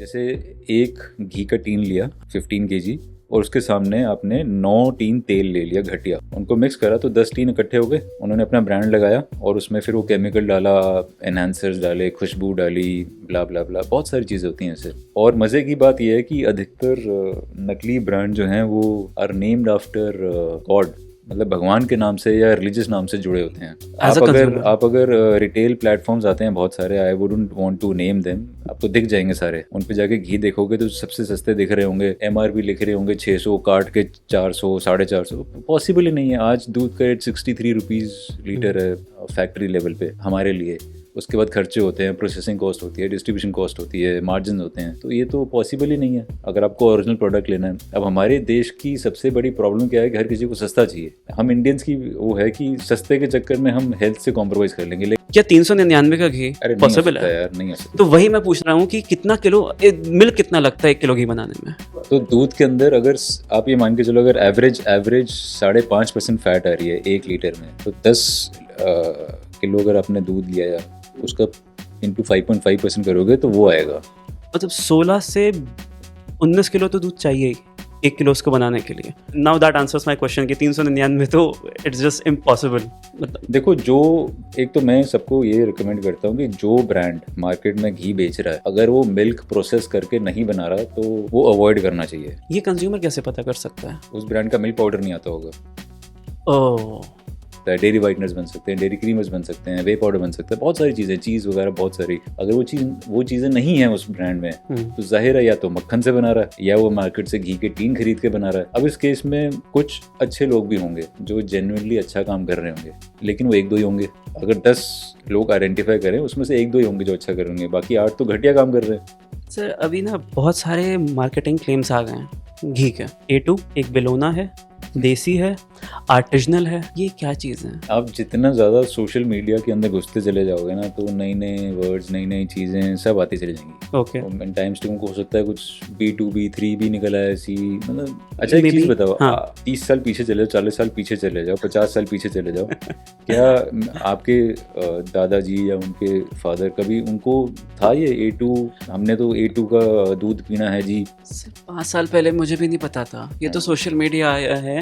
जैसे एक घी का टीन लिया 15 kg और उसके सामने आपने 9 टीन तेल ले लिया घटिया, उनको मिक्स करा तो 10 टीन इकट्ठे हो गए। उन्होंने अपना ब्रांड लगाया और उसमें फिर वो केमिकल डाला, एनहांसर्स डाले, खुशबू डाली, ब्ला ब्ला ब्ला, बहुत सारी चीज़ें होती हैं ऐसे। और मज़े की बात यह है कि अधिकतर नकली ब्रांड जो हैं वो आर नेम्ड आफ्टर गॉड, मतलब भगवान के नाम से या रिलीजियस नाम से जुड़े होते हैं। आप अगर रिटेल प्लेटफॉर्म्स आते हैं बहुत सारे, I wouldn't want to name them, आपको दिख जाएंगे सारे। उन पे जाके घी देखोगे तो सबसे सस्ते दिख रहे होंगे, MRP लिख रहे होंगे 600, काट के 400, 450। पॉसिबल ही नहीं है। आज दूध का रेट 63 रुपीज़ लीटर है फैक्ट्री लेवल पे हमारे लिए। उसके बाद खर्चे होते हैं, प्रोसेसिंग कॉस्ट होती है, डिस्ट्रीब्यूशन कॉस्ट होती है, मार्जिन होते हैं, तो ये तो पॉसिबल ही नहीं है अगर आपको ओरिजिनल प्रोडक्ट लेना है। अब हमारे देश की सबसे बड़ी प्रॉब्लम क्या है कि हर किसी को सस्ता चाहिए। हम इंडियंस की वो है कि सस्ते के चक्कर में हम हेल्थ से कॉम्प्रोमाइज कर लेंगे। क्या 399 का घी पॉसिबल है यार? नहीं है। तो वही मैं पूछ रहा हूँ कि कितना किलो मिल्क कितना लगता है 1 किलो घी बनाने में? तो दूध के अंदर अगर आप ये मान के चलो, अगर एवरेज 5.5% फैट आ रही है 1 लीटर में, तो 10 किलो अगर आपने दूध लिया या उसका इंटू 5.5% करोगे तो वो आएगा। मतलब 16 से 19 किलो तो दूध चाहिए ही 1 किलो उसको बनाने के लिए। Now that answers my question कि 399 तो इट्स जस्ट इम्पॉसिबल। मतलब देखो, जो एक तो मैं सबको ये रिकमेंड करता हूँ कि जो ब्रांड मार्केट में घी बेच रहा है, अगर वो मिल्क प्रोसेस करके नहीं बना रहा तो वो अवॉइड करना चाहिए। ये कंज्यूमर कैसे पता कर सकता है? उस ब्रांड का मिल्क पाउडर नहीं आता होगा। ओह, डेयरी वाइटनर्स बन सकते हैं, डेयरी क्रीमर्स बन सकते हैं, वे पाउडर बन सकता है, बहुत सारी चीज़ें, चीज़ वगैरह बहुत सारी। अगर वो चीज़ें नहीं हैं उस ब्रांड में तो जाहिर है या तो मक्खन से बना रहा है या वो मार्केट से घी के टीन खरीद के बना रहा है। अब इस केस में कुछ अच्छे लोग भी होंगे जो जेन्युइनली अच्छा काम कर रहे होंगे, लेकिन वो 1-2 ही होंगे। अगर 10 लोग आइडेंटिफाई करें उसमें से 1-2 ही होंगे जो अच्छा करेंगे, बाकी 8 तो घटिया काम कर रहे हैं। सर अभी ना बहुत सारे मार्केटिंग क्लेम्स आ गए हैं घी के। A2 एक बेलोना है, देसी है, आर्टिजनल है, ये क्या चीज़ है? आप जितना ज़्यादा सोशल मीडिया के अंदर घुसते चले जाओगे ना तो नई नई वर्ड्स, नई नई चीज़ें सब आती चली जाएंगी। ओके। इन टाइम्स तुमको हो सकता है कुछ B2 B3 भी निकला है ऐसी। मतलब अच्छा एक चीज़ बताओ, हाँ। 30 साल पीछे चले जाओ, 40 साल पीछे चले जाओ, 50 साल पीछे चले जाओ क्या आपके दादाजी या उनके फादर कभी उनको था ये A2? हमने तो A2 का दूध पीना है जी। 5 साल पहले मुझे भी नहीं पता था। ये तो सोशल मीडिया आया है।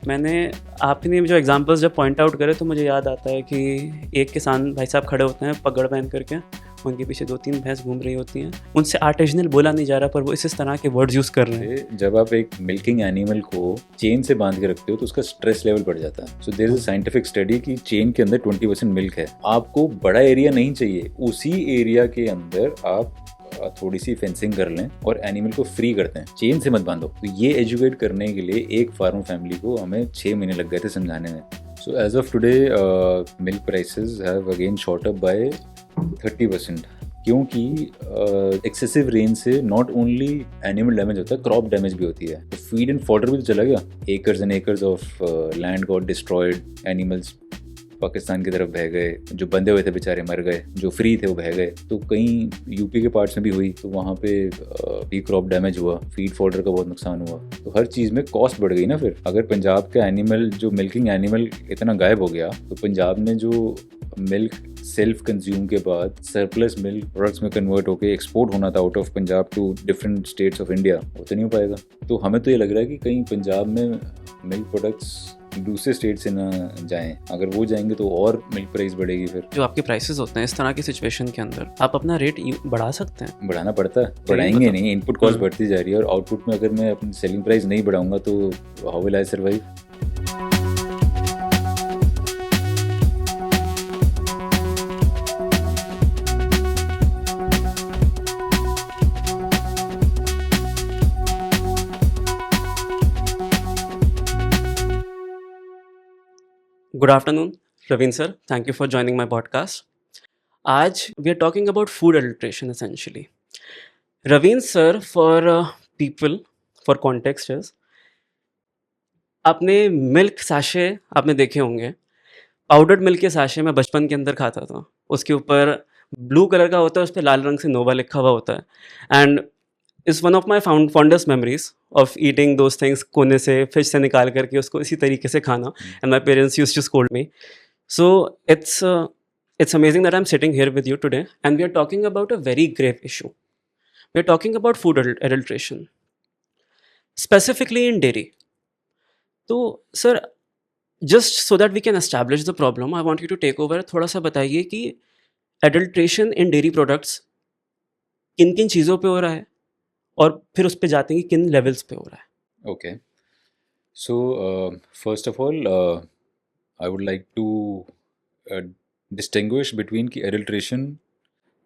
मैंने आपने जो एग्जांपल्स जब पॉइंट आउट करे तो मुझे याद आता है कि एक किसान भाई साहब खड़े होते हैं पगड़ पहन करके, उनके पीछे 2-3 भैंस घूम रही होती हैं। उनसे आर्टिजनल बोला नहीं जा रहा पर वो इस तरह के वर्ड्स यूज़ कर रहे हैं। जब आप एक मिल्किंग एनिमल को चेन से बांध के रखते हो तो उसका स्ट्रेस लेवल बढ़ जाता है। So there is a scientific study कि चेन के अंदर 20% मिल्क है। आपको बड़ा एरिया नहीं चाहिए, उसी एरिया के अंदर आप थोड़ी सी फेंसिंग कर लें और एनिमल को फ्री करते हैं, चेन से मत बांधो। तो ये एजुकेट करने के लिए एक फार्म फैमिली को हमें 6 महीने लग गए थे समझाने में। So as of today milk prices have again shot up by 30%, क्योंकि एक्सेसिव रेन से नॉट ओनली एनिमल डैमेज होता है, क्रॉप डैमेज भी होती है। तो फीड एंड फॉडर भी तो चला गया, acres and acres of land got destroyed, animals Pakistan की तरफ बह गए, जो बंधे हुए थे बेचारे मर गए, जो फ्री थे वो बह गए। तो कहीं यूपी के पार्ट्स में भी हुई तो वहाँ पे भी क्रॉप डैमेज हुआ, फीड फॉडर का बहुत नुकसान हुआ। तो हर चीज़ में कॉस्ट बढ़ गई ना। फिर अगर पंजाब का एनिमल, जो मिल्किंग एनिमल इतना गायब हो गया, तो पंजाब में जो मिल्क सेल्फ कंज्यूम के बाद सरप्लस मिल्क प्रोडक्ट्स में कन्वर्ट होकर एक्सपोर्ट होना था out of Punjab to different states of India, वो तो नहीं हो पाएगा। तो हमें तो ये लग रहा है कि कहीं पंजाब में मिल्क प्रोडक्ट्स दूसरे स्टेट से ना जाएं। अगर वो जाएंगे तो और मिल्क प्राइस बढ़ेगी। फिर जो आपके प्राइसेस होते हैं इस तरह की सिचुएशन के अंदर, आप अपना रेट बढ़ा सकते हैं। बढ़ाना पड़ता है, बढ़ाएंगे नहीं, इनपुट कॉस्ट बढ़ती जा रही है और आउटपुट में अगर मैं अपनी सेलिंग प्राइस नहीं बढ़ाऊंगा तो how will I survive? Good afternoon, Raveen sir. Thank you for joining my podcast. आज we are talking about food adulteration essentially. Raveen sir, for people, for context is, आपने milk sachet आपने देखे होंगे। Powdered milk के sachet में बचपन के अंदर खाता था। उसके ऊपर ब्लू कलर का होता है, उस पर लाल रंग से नोवा लिखा हुआ होता है। And is one of my fondest memories of eating those things, कोने से फिश से निकाल करके उसको इसी तरीके से खाना। And my parents used to scold me. So it's amazing that I'm sitting here with you today and we are talking about a very grave issue. we're talking about food adulteration, specifically in dairy. तो sir, just so that we can establish the problem, I want you to take over. थोड़ा सा बताइए कि adulteration इन dairy products किन किन चीज़ों पे हो रहा है, और फिर उस पे जाते हैं कि किन लेवल्स पे हो रहा है। Okay. So, first of all, I would like to uh, distinguish between कि adulteration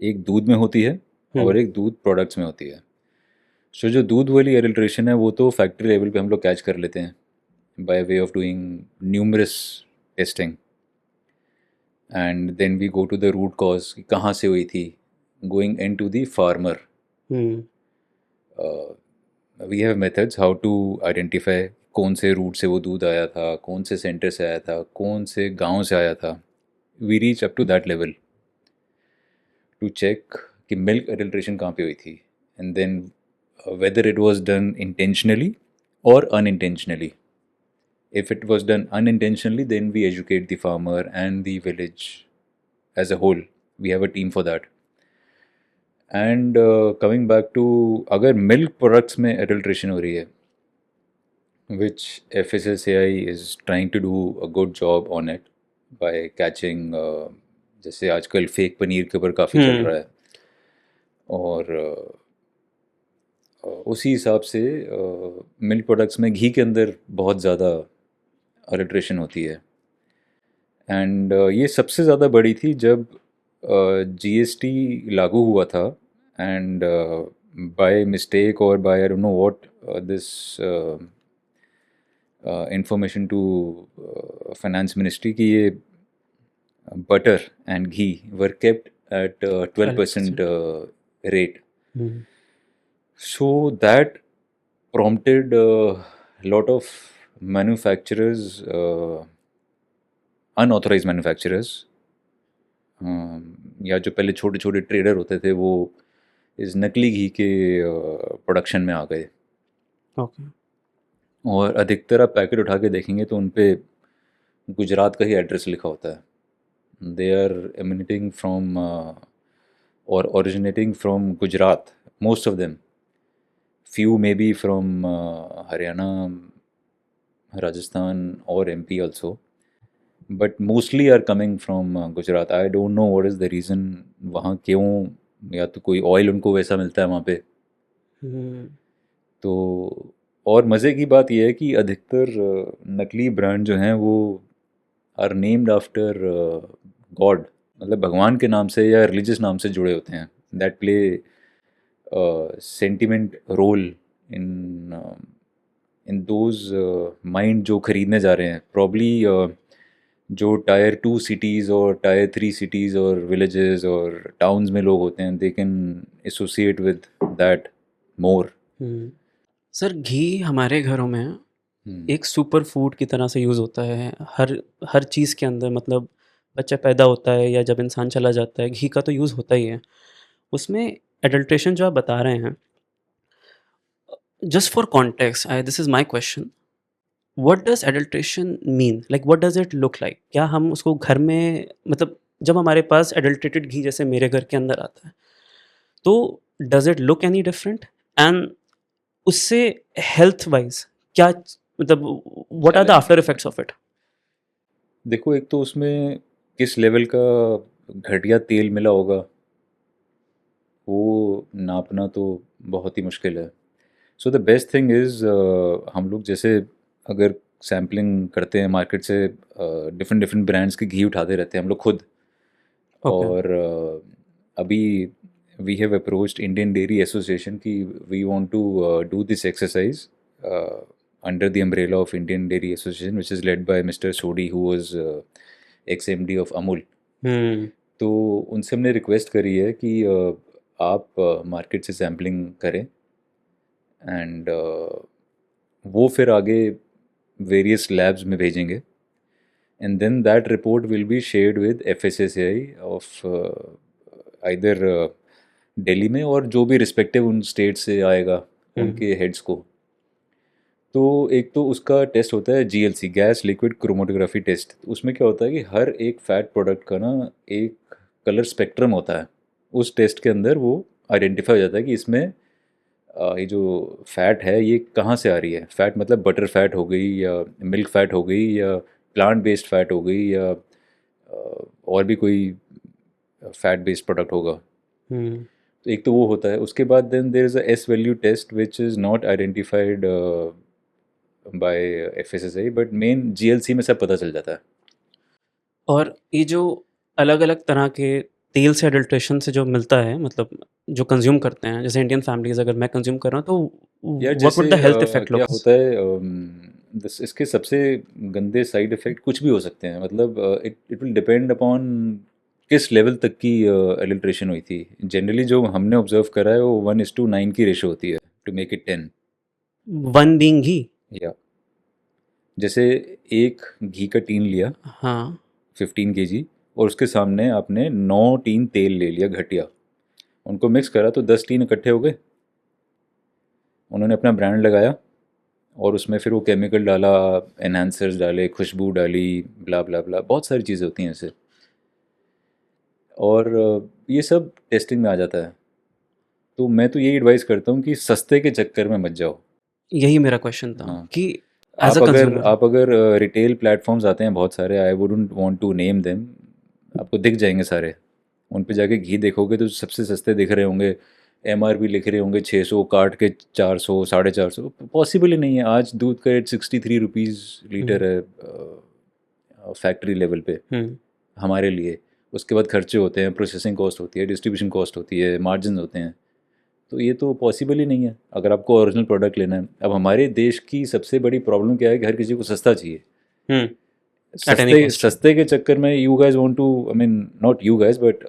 एक दूध में होती है और एक दूध प्रोडक्ट्स में होती है। सो जो दूध वाली एडल्ट्रेशन है वो तो फैक्ट्री लेवल पे हम लोग कैच कर लेते हैं by way of doing numerous testing, and then we go to the root cause कि कहाँ से हुई थी, going in to the farmer. We have methods how to identify कौन से रूट से वो दूध आया था, कौन से सेंटर से आया था, कौन से गांव से आया था। We reach up to that level to check कि मिल्क एडल्ट्रेशन कहाँ पे हुई थी, and then whether it was done intentionally or unintentionally. If it was done unintentionally, then we educate the farmer and the village as a whole. We have a team for that. And coming back to अगर milk products में adulteration हो रही है, which FSSAI is trying to do a good job on it by catching जैसे आजकल fake paneer के ऊपर काफ़ी चल रहा है, और उसी हिसाब से मिल्क प्रोडक्ट्स में घी के अंदर बहुत ज़्यादा अडल्ट्रेशन होती है। एंड ये सबसे ज़्यादा बड़ी थी जब GST लागू हुआ था, एंड बाय मिस्टेक और by I don't know what this information to finance ministry कि ये butter and ghee were kept at 12% rate. So that prompted a lot of manufacturers, unauthorized manufacturers, या जो पहले छोटे छोटे ट्रेडर होते थे वो इस नकली घी के प्रोडक्शन में आ गए। ओके। और अधिकतर आप पैकेट उठा के देखेंगे तो उन पे गुजरात का ही एड्रेस लिखा होता है। दे आर एमिनेटिंग फ्रॉम और originating from Gujarat, most of them. Few maybe from Haryana, Rajasthan or MP also, but mostly are coming from Gujarat. I don't know what is the reason, वहाँ क्यों, या तो कोई oil उनको वैसा मिलता है वहाँ पे। तो और मज़े की बात यह है कि अधिकतर नकली ब्रांड जो हैं वो आर नेम्ड आफ्टर गॉड, मतलब भगवान के नाम से या रिलीजियस नाम से जुड़े होते हैं। That play sentiment role in those mind जो ख़रीदने जा रहे हैं। प्रॉब्ली जो टायर 2 सिटीज़ और टायर 3 सिटीज़ और विलेजेस और टाउन्स में लोग होते हैं, they can associate with that more. Sir, घी हमारे घरों में एक सुपर फूड की तरह से यूज़ होता है हर चीज़ के अंदर। मतलब बच्चा पैदा होता है या जब इंसान चला जाता है, घी का तो यूज़ होता ही है। उसमें एडल्ट्रेशन जो आप बता रहे हैं, just for context, this is my question, what does adulteration mean? Like what does it look like? क्या हम उसको घर में, मतलब जब हमारे पास एडल्ट्रेटेड घी जैसे मेरे घर के अंदर आता है, तो does it look any different? And उससे हेल्थ वाइज क्या, मतलब what are the after effects of it? देखो, एक तो उसमें किस लेवल का घटिया तेल मिला होगा वो नापना तो बहुत ही मुश्किल है। So the best thing is, हम लोग जैसे अगर सैम्पलिंग करते हैं मार्केट से, डिफरेंट डिफरेंट ब्रांड्स के घी उठाते रहते हैं हम लोग खुद। और अभी we have approached Indian Dairy Association की we want to do this exercise under the umbrella of Indian Dairy Association, which is led by mister Sodhi who was ex MD of Amul. तो उनसे हमने रिक्वेस्ट करी है कि आप मार्केट से sampling करें, एंड वो फिर आगे वेरियस लैब्स में भेजेंगे, and then that report will be shared with FSSAI of either Delhi में और जो भी रिस्पेक्टिव उन स्टेट से आएगा उनके हेड्स को। तो एक तो उसका टेस्ट होता है GLC, gas liquid chromatography test. उसमें क्या होता है कि हर एक फैट प्रोडक्ट का ना एक कलर स्पेक्ट्रम होता है। उस टेस्ट के अंदर वो आइडेंटिफाई हो जाता है कि इसमें ये जो फैट है ये कहाँ से आ रही है। फैट मतलब बटर फैट हो गई या मिल्क फैट हो गई या प्लांट बेस्ड फैट हो गई या और भी कोई फैट बेस्ड प्रोडक्ट होगा। हम्म तो एक तो वो होता है, उसके बाद then there is a S value test which is not identified by FSSAI, but main GLC में सब पता चल जाता है। और ये जो अलग अलग तरह के तेल से अडल्ट्रेशन से जो मिलता है, मतलब जो कंज्यूम करते हैं, जैसे इंडियन फैमिलीज अगर मैं कंज्यूम कर रहा हूँ तो यार व्हाट जैसे वुड द हेल्थ इफेक्ट क्या लुक्स? होता है, इसके सबसे गंदे साइड इफ़ेक्ट कुछ भी हो सकते हैं, मतलब it it will depend upon किस लेवल तक की एडल्ट्रेशन हुई थी। जनरली जो हमने ऑब्जर्व करा है वो 1:9 की रेशो होती है to make it 10। One being ghee. या जैसे एक घी का टीन लिया हाँ। 15 kg, और उसके सामने आपने 9 टीन तेल ले लिया घटिया, उनको मिक्स करा तो 10 टीन इकट्ठे हो गए। उन्होंने अपना ब्रांड लगाया और उसमें फिर वो केमिकल डाला, एनहांसर्स डाले, खुशबू डाली, ब्ला ब्ला ब्ला, बहुत सारी चीज़ें होती हैं ऐसे। और ये सब टेस्टिंग में आ जाता है। तो मैं तो यही एडवाइस करता हूँ कि सस्ते के चक्कर में मत जाओ। यही मेरा क्वेश्चन था हाँ, कि एज अ कंज्यूमर। आप अगर रिटेल प्लेटफॉर्म्स आते हैं बहुत सारे, I wouldn't want to name them, आपको दिख जाएंगे सारे। उन पे जाके घी देखोगे तो सबसे सस्ते दिख रहे होंगे, एमआरपी लिख रहे होंगे 600, काट के 400, 450। पॉसिबल ही नहीं है। आज दूध का रेट 63 रुपीज़ लीटर है फैक्ट्री लेवल पे हम्म हमारे लिए। उसके बाद खर्चे होते हैं, प्रोसेसिंग कॉस्ट होती है, डिस्ट्रीब्यूशन कॉस्ट होती है, मार्जिन होते हैं। तो ये तो पॉसिबल ही नहीं है अगर आपको ओरिजिनल प्रोडक्ट लेना है। अब हमारे देश की सबसे बड़ी प्रॉब्लम क्या है कि हर किसी को सस्ता चाहिए। हम्म एट एनी सस्ते कॉस्ट। सस्ते के चक्कर में you guys want to, I mean not you guys but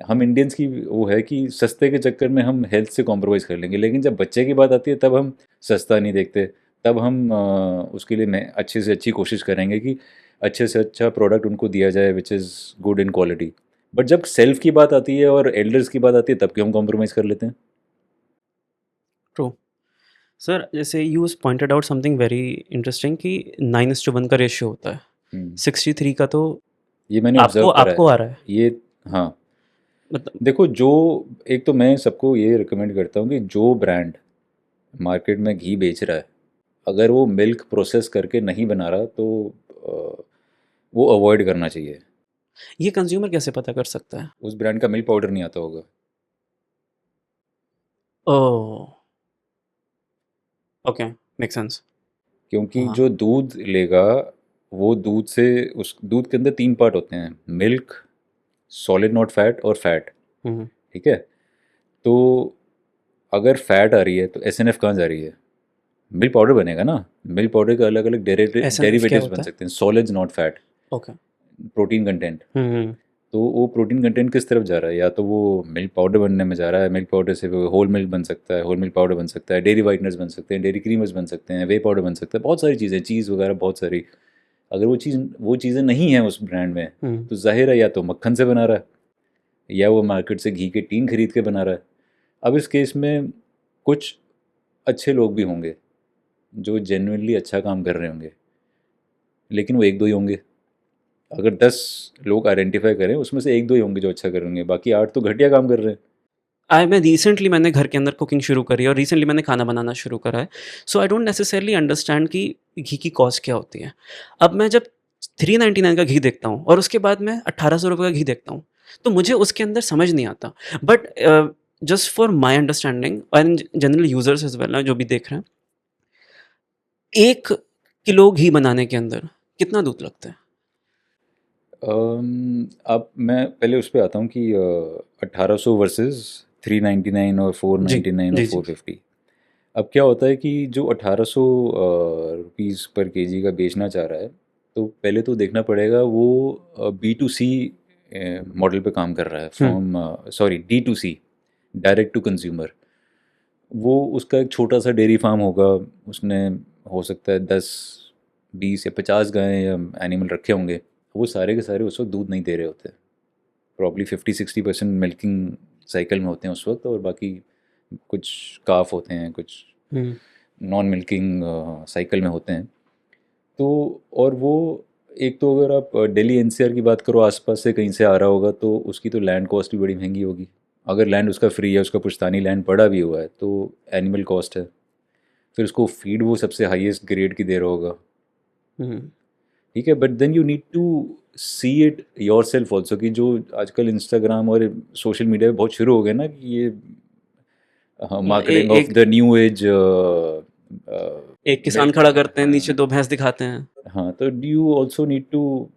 हम इंडियंस की वो है कि सस्ते के चक्कर में हम हेल्थ से कॉम्प्रोमाइज़ कर लेंगे, लेकिन जब बच्चे की बात आती है तब हम सस्ता नहीं देखते। तब हम उसके लिए मैं अच्छे से अच्छी कोशिश करेंगे कि अच्छे से अच्छा प्रोडक्ट उनको दिया जाए which is good in quality. But जब सेल्फ की बात आती है और एल्डर्स की बात आती है तब क्यों हम कॉम्प्रोमाइज़ कर लेते हैं। ट्रू। सर, जैसे you pointed out something very interesting कि 9:1 का रेशियो होता है। हम्म, 63 का तो ये मैंने आपको ऑब्जर्व करा आपको है। आ रहा है, ये, हाँ, मतलब। देखो जो, एक तो मैं सबको ये रिकमेंड करता हूँ कि जो ब्रांड मार्केट में घी बेच रहा है, अगर वो मिल्क प्रोसेस करके नहीं बना रहा तो अ, वो अवॉइड करना चाहिए। ये कंज्यूमर कैसे पता कर सकता है? उस ब्रांड का मिल्क पाउडर नहीं आता होगा। ओह! Okay, make sense. क्योंकि हाँ। जो दूध लेगा वो दूध से, उस दूध के अंदर 3 पार्ट होते हैं, मिल्क, सॉलिड नॉट फैट और फैट। हुँ, ठीक है। तो अगर फैट आ रही है तो एस एन एफ कहाँ जा रही है, मिल्क पाउडर बनेगा ना। मिल्क पाउडर के अलग अलग एसएनएफ क्या डेरिवेटिव्स बन होता है? सकते हैं, solids not fat, okay. Protein content. हुँ, तो वो प्रोटीन कंटेंट किस तरफ जा रहा है, या तो वो मिल्क पाउडर बनने में जा रहा है, मिल्क पाउडर से वो होल मिल्क बन सकता है, होल मिल्क पाउडर बन सकता है, डेयरी वाइटनर्स बन सकते हैं, डेयरी क्रीमर्स बन सकते हैं, वे पाउडर बन सकता है, बहुत सारी चीज़ें, चीज़ वगैरह बहुत सारी। अगर वो चीज़ें नहीं हैं उस ब्रांड में, हुँ। तो जाहिर है या तो मक्खन से बना रहा है या वो मार्केट से घी के टीन खरीद के बना रहा है। अब इस केस में कुछ अच्छे लोग भी होंगे जो जेन्युइनली अच्छा काम कर रहे होंगे, लेकिन वो एक दो ही होंगे। अगर 10 लोग आइडेंटिफाई करें उसमें से एक दो ही होंगे जो अच्छा करेंगे, बाकी 8 तो घटिया काम कर रहे हैं। मैं रिसेंटली मैंने घर के अंदर कुकिंग शुरू करी है और रिसेंटली मैंने खाना बनाना शुरू करा है। सो आई डोंट नेसेसरली अंडरस्टैंड कि घी की कॉस्ट क्या होती है। अब मैं जब 399 का घी देखता हूँ और उसके बाद मैं 1800 रुपये का घी देखता हूँ, तो मुझे उसके अंदर समझ नहीं आता। But just for my understanding and general users is well जो भी देख रहे हैं, 1 किलो घी बनाने के अंदर कितना दूध लगता है? अब मैं पहले उस पे आता हूँ कि 1800 वर्सेस 399 और फोर जी, नाइन्टी नाइन और जी, जी। 450। अब क्या होता है कि जो 1800 रुपीज़ पर केजी का बेचना चाह रहा है, तो पहले तो देखना पड़ेगा वो B2C मॉडल पे काम कर रहा है, हुँ, from, sorry, D2C, direct to consumer. वो उसका एक छोटा सा डेयरी फार्म होगा, उसने हो सकता है 10, 20 या 50 गायें या एनिमल रखे होंगे। वो सारे के सारे उस वक्त दूध नहीं दे रहे होते, प्रॉब्ली 50-60% मिल्किंग साइकिल में होते हैं उस वक्त, और बाकी कुछ काफ होते हैं, कुछ हुँ। नॉन मिल्किंग साइकिल में होते हैं। तो और वो, एक तो अगर आप दिल्ली एनसीआर की बात करो, आसपास से कहीं से आ रहा होगा तो उसकी तो लैंड कॉस्ट भी बड़ी महंगी होगी। अगर लैंड उसका फ्री है, उसका पुश्तैनी लैंड पड़ा भी हुआ है, तो एनिमल कॉस्ट है। फिर उसको फीड वो सबसे हाईएस्ट ग्रेड की दे रहा होगा, हम्म, ठीक है। But then you need to see it yourself also, कि जो आजकल इंस्टाग्राम और सोशल मीडिया पे बहुत शुरू हो गए ना, कि ये मार्केटिंग ऑफ एक द न्यू एज। एक किसान खड़ा करते हैं, नीचे 2 भैंस दिखाते हैं। हाँ, तो do you also need to,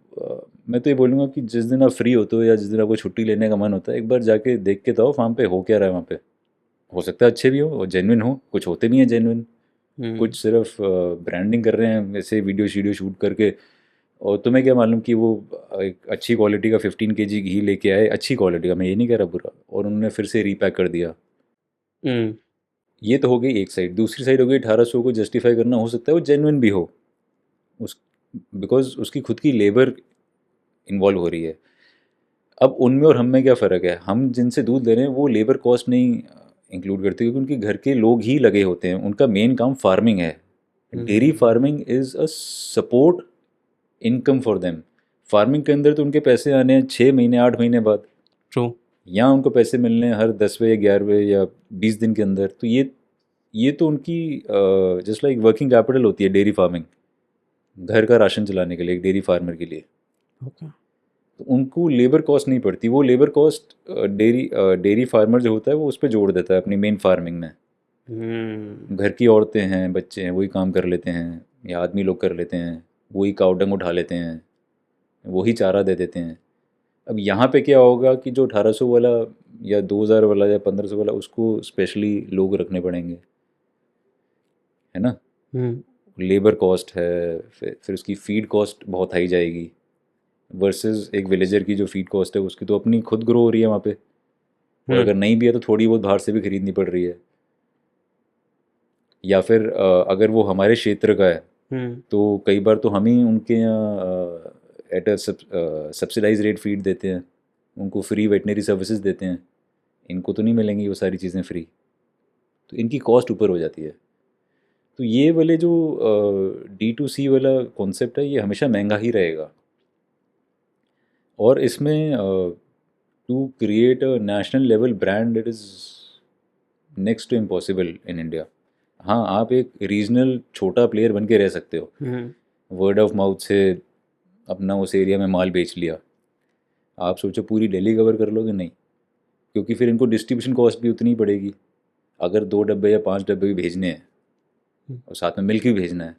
मैं तो ये बोलूँगा कि जिस दिन आप फ्री होते हो या जिस दिन आपको छुट्टी लेने का मन होता है, एक बार जाके देख के तो आओ फार्म पे हो क्या रहा है वहाँ पे। हो सकता है अच्छे भी हो और जेन्युइन हो, कुछ होते भी हैं जेन्युइन, हम्म, कुछ सिर्फ ब्रांडिंग कर रहे हैं ऐसे वीडियो शीडियो शूट करके। और तुम्हें क्या मालूम कि वो एक अच्छी क्वालिटी का 15 kg घी लेके आए, अच्छी क्वालिटी का, मैं ये नहीं कह रहा बुरा, और उन्होंने फिर से रीपैक कर दिया। हम्म, ये तो हो गई एक साइड। दूसरी साइड हो गई 1800 को जस्टिफाई करना, हो सकता है वो जेन्युइन भी हो उस, बिकॉज उसकी खुद की लेबर इन्वॉल्व हो रही है। अब उनमें और हम में क्या फ़र्क है, हम जिनसे दूध ले रहे हैं वो लेबर कॉस्ट नहीं इंक्लूड करते, क्योंकि उनके घर के लोग ही लगे होते हैं, उनका मेन काम फार्मिंग है। Dairy hmm, farming is a support income for them. Farming के अंदर तो उनके पैसे आने हैं 6 महीने 8 महीने बाद, ट्रू। यहाँ उनको पैसे मिलने हैं हर 10वें या 11वें या 20 दिन के अंदर। तो ये तो उनकी जस्ट लाइक वर्किंग कैपिटल होती है डेयरी फार्मिंग, घर का राशन चलाने के लिए एक डेयरी फार्मर के लिए। ओके। तो उनको लेबर कॉस्ट नहीं पड़ती, वो लेबर कॉस्ट डेयरी फार्मर जो होता है वो उस पर जोड़ देता है अपनी मेन फार्मिंग में। हम्म, घर की औरतें हैं, बच्चे हैं, वही काम कर लेते हैं, या आदमी लोग कर लेते हैं, वही काव डंग उठा लेते हैं, वही चारा दे देते हैं। अब यहाँ पे क्या होगा कि जो 1800 वाला या 2000 वाला या 1500 वाला, उसको स्पेशली लोग रखने पड़ेंगे, है ना। हम्म, लेबर कॉस्ट है, फिर उसकी फीड कॉस्ट बहुत हाई जाएगी, वर्सेस एक विलेजर की जो फीड कॉस्ट है उसकी तो अपनी खुद ग्रो हो रही है वहाँ पे, और हम्म, अगर नहीं भी है तो थोड़ी बहुत बाहर से भी खरीदनी पड़ रही है। या फिर अगर वो हमारे क्षेत्र का है हम्म, तो कई बार तो हम ही उनके यहाँ at a subsidize rate feed देते हैं, उनको फ्री वेटनरी सर्विसेज देते हैं। इनको तो नहीं मिलेंगी वो सारी चीज़ें फ्री, तो इनकी कॉस्ट ऊपर हो जाती है। तो ये वाले जो D2C वाला कॉन्सेप्ट है, ये हमेशा महंगा ही रहेगा। और इसमें to create a national level brand, it is next to impossible in India. हाँ, आप एक रीजनल छोटा प्लेयर बन के रह सकते हो, हम्म, वर्ड ऑफ माउथ से अपना उस एरिया में माल बेच लिया। आप सोचो पूरी दिल्ली कवर कर लोगे, नहीं, क्योंकि फिर इनको डिस्ट्रीब्यूशन कॉस्ट भी उतनी ही पड़ेगी। अगर 2 डब्बे या 5 डब्बे भी भेजने हैं और साथ में मिल्क भी भेजना है,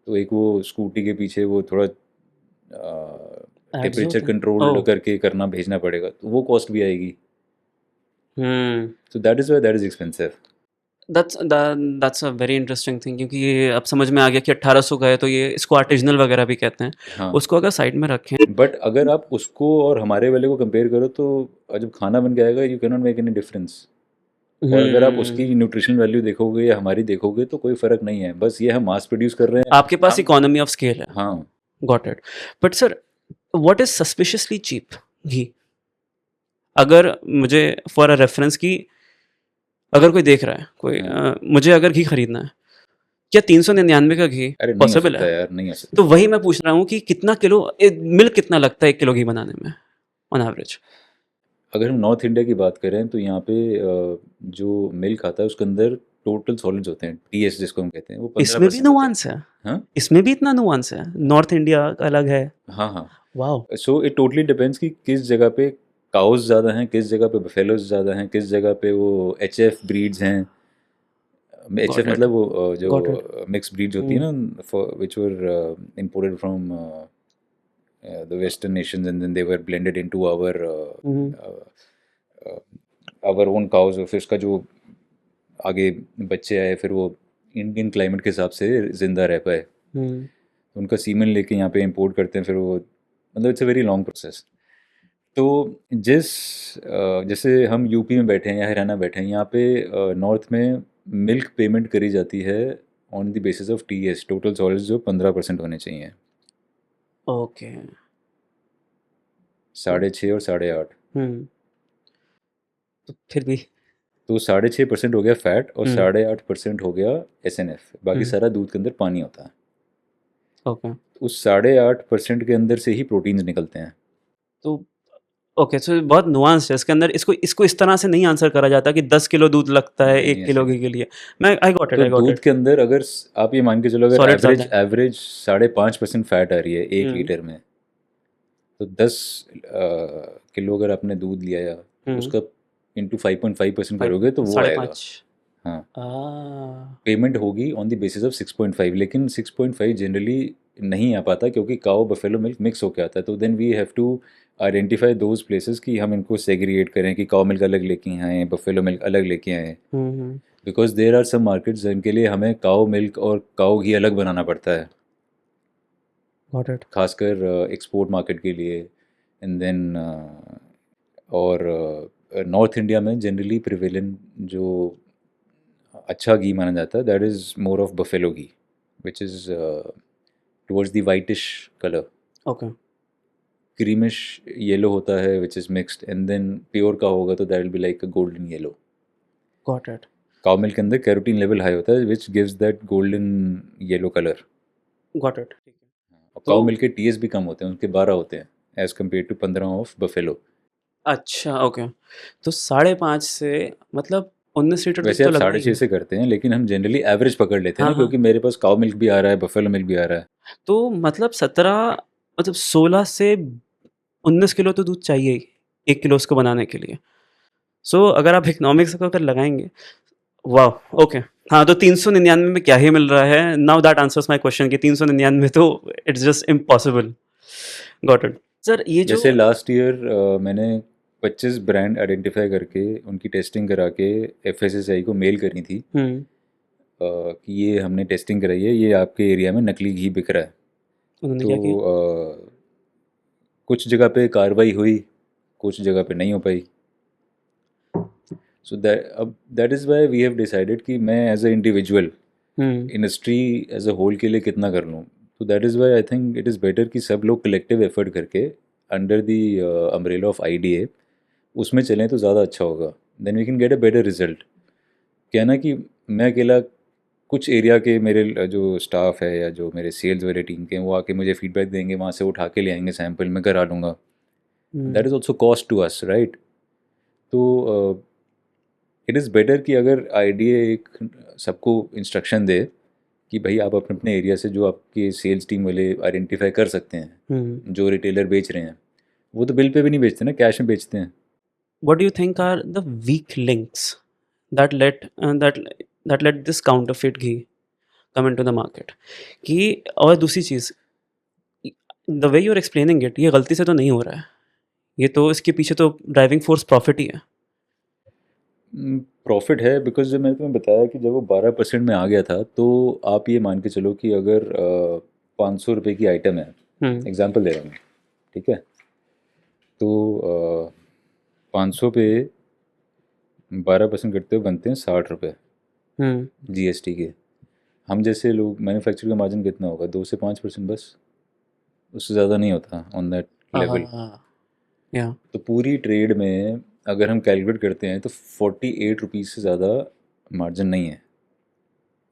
तो एक वो स्कूटी के पीछे वो थोड़ा एड्स टेम्परेचर होते हैं। कंट्रोल्ड ओह। करके करना भेजना पड़ेगा, तो वो कॉस्ट भी आएगी। हम्म। तो that is Y that is expensive. That's a very interesting thing, क्योंकि ये अब समझ में आ गया कि 1800 का है तो ये इसको आर्टिजनल वगैरह भी कहते हैं। हाँ, उसको अगर साइड में रखें। बट अगर आप उसको और हमारे वाले को कंपेयर करो तो जब खाना बन के आएगा you can not make any difference. और अगर आप हम्म, उसकी न्यूट्रिशनल वैल्यू देखोगे या हमारी देखोगे तो कोई फ़र्क नहीं है, बस ये हम मास प्रोड्यूस कर रहे हैं। आपके पास हम, इकोनॉमी ऑफ स्केल है। हाँ, got it. But sir, what is suspiciously cheap ghee? अगर मुझे फॉर अ रेफरेंस की, अगर कोई देख रहा है, कोई हाँ, मुझे अगर घी खरीदना है, क्या 399 का घी अरे नहीं हो पॉसिबल सकता है? यार, नहीं हो सकता। तो वही मैं पूछ रहा हूँ कि कितना किलो मिल्क कितना लगता है 1 किलो घी बनाने में ऑन एवरेज? अगर हम नॉर्थ इंडिया की बात करें तो यहाँ पे जो मिल्क आता है उसके अंदर टोटल सॉलिड्स होते हैं, TS जिसको हम कहते हैं, वो पंद्रह इसमें भी परसेंट होते हैं। नुआंस है? हाँ, इसमें भी इतना नुआंस है? नॉर्थ इंडिया का अलग है? हाँ, हाँ। Wow. So it totally depends कि किस जगह पे काउस ज़्यादा हैं, किस जगह पे बफेलोज ज़्यादा हैं, किस जगह पे वो HF ब्रीड्स हैं। HF गॉट इट, मतलब वो गॉट इट। जो मिक्स ब्रीड्स होती है ना, for which were imported from the Western nations, and then they were blended into our own cows। फिर उसका जो आगे बच्चे आए, फिर वो इंडियन क्लाइमेट के हिसाब से ज़िंदा रह पाए, उनका सीमन लेके यहाँ पे इंपोर्ट करते हैं, फिर वो मतलब it's a very long process. तो जैसे हम यूपी में बैठे हैं या हरियाणा बैठे हैं, यहाँ पे नॉर्थ में मिल्क पेमेंट करी जाती है on the basis of TS, total solids जो 15% होने चाहिए, ओके। 6.5 और 8.5। तो फिर भी। तो 6.5% हो गया फैट और हम्म, 8.5% हो गया SNF, बाकी सारा दूध के अंदर पानी होता है। ओके। उस 8.5% के अंदर से ही प्रोटीन्स निकलते हैं। तो ओके, सो बहुत नुआंस है इसके अंदर, इसको इसको इस तरह से नहीं आंसर करा जाता कि 10 किलो दूध लगता है नहीं 1 किलो ऐसे घी के लिए। मैं आई गॉट इट, तो आई गॉट दूध इट। के अंदर अगर आप ये मान के चलो, अगर सॉलिड ज़्यादा एवरेज है। एवरेज 5.5% फैट आ रही है एक हुँ, लीटर में, तो 10 किलो अगर आपने दूध लिया या हुँ, उसका इंटू 5.5% 5 करोगे तो वो साढ़े आएगा। 5। हाँ, आह! पेमेंट होगी ऑन द बेसिस ऑफ 6.5, लेकिन 6.5 जनरली नहीं आ पाता क्योंकि काओ बफेलो मिल्क मिक्स होके आता है। तो then we have to identify those places कि हम इनको सेग्रीगेट करें कि काओ मिल्क अलग लेके आएँ, बफेलो मिल्क अलग लेके आएँ। हुँ, हुँ, because there are some markets जिनके लिए हमें काओ मिल्क और काओ घी अलग बनाना पड़ता है, गॉट इट। खासकर एक्सपोर्ट मार्केट के लिए। एंड देन और नॉर्थ इंडिया में जनरली प्रिवेलेंट जो अच्छा घी माना जाता है that is more of buffalo ghee, which is towards the whitish colour, okay, creamish yellow होता है which is mixed, and then pure का होगा तो that will be like a golden yellow. Got it, cow milk के अंदर carotene level high होता है which gives that golden yellow colour. Got it. ठीक है। और तो काउ मिल्क के टीएस भी कम होते हैं, उनके 12 होते हैं as compare to 15 of buffalo. अच्छा, ओके। तो 5.5 से मतलब 19 लीटर दूध वैसे तो आप लगना साढ़े ही छः है। से करते हैं, लेकिन हम जनरली एवरेज पकड़ लेते हैं हाँ, ना, हाँ। क्योंकि मेरे पास काउ मिल्क भी आ रहा है, बफेलो मिल्क भी आ रहा है। तो मतलब 17, मतलब 16 से 19 किलो तो दूध चाहिए ही, 1 किलो उसको बनाने के लिए। सो अगर आप इकोनॉमिक्स को अगर लगाएँगे, वाओ! ओके। हाँ, तो 399 में क्या ही मिल रहा है? Now that answers my question कि 399 तो it's just impossible. Got it. Sir ये जो जैसे लास्ट ईयर मैंने 25 ब्रांड आइडेंटिफाई करके उनकी टेस्टिंग करा के एफएसएसआई को मेल करी थी हुँ, कि ये हमने टेस्टिंग कराई है, ये आपके एरिया में नकली घी बिक रहा है। उन्होंने तो क्या किया? कुछ जगह पे कार्रवाई हुई, कुछ जगह पे नहीं हो पाई। So that is why we have decided कि मैं एज अ इंडिविजुअल हुँ, इंडस्ट्री एज अ होल के लिए कितना कर लूँ। तो that is why I think it is better कि सब लोग कलेक्टिव एफर्ट करके under the umbrella of IDA उसमें चलें तो ज़्यादा अच्छा होगा। Then we can get a better result. क्या है ना कि मैं अकेला, कुछ एरिया के मेरे जो स्टाफ है या जो मेरे सेल्स वाले टीम के हैं वो आके मुझे फीडबैक देंगे, वहाँ से उठा के ले आएंगे सैंपल, मैं करा लूँगा। हुँ। That is also cost to us, right? तो इट इज़ बेटर कि अगर आईडीए एक सबको इंस्ट्रक्शन दे कि भाई आप अपने अपने एरिया से जो आपके सेल्स टीम वाले आइडेंटिफाई कर सकते हुँ। हैं जो रिटेलर बेच रहे हैं, वो तो बिल पे भी नहीं बेचते ना, कैश में बेचते हैं। What do you think are the weak links that let this counterfeit ghee come into the market? कि और दूसरी चीज़, the way you are explaining it, ये गलती से तो नहीं हो रहा है। ये तो इसके पीछे तो ड्राइविंग फोर्स प्रॉफिट ही है। प्रॉफिट है बिकॉज जब मैंने तुम्हें बताया कि जब वो 12% में आ गया था, तो आप ये मान के चलो कि अगर 500 रुपये की आइटम है, हुँ, एग्जांपल दे रहा हूँ, ठीक है? तो 500 पे 12% करते हुए बनते हैं 60 रुपये हुँ। जीएसटी के। हम जैसे लोग, मैन्युफैक्चर का मार्जिन कितना होगा? 2 से 5% बस, उससे ज़्यादा नहीं होता ऑन दैट लेवल। या तो पूरी ट्रेड में अगर हम कैलकुलेट करते हैं तो 48 रुपीज़ से ज़्यादा मार्जिन नहीं है,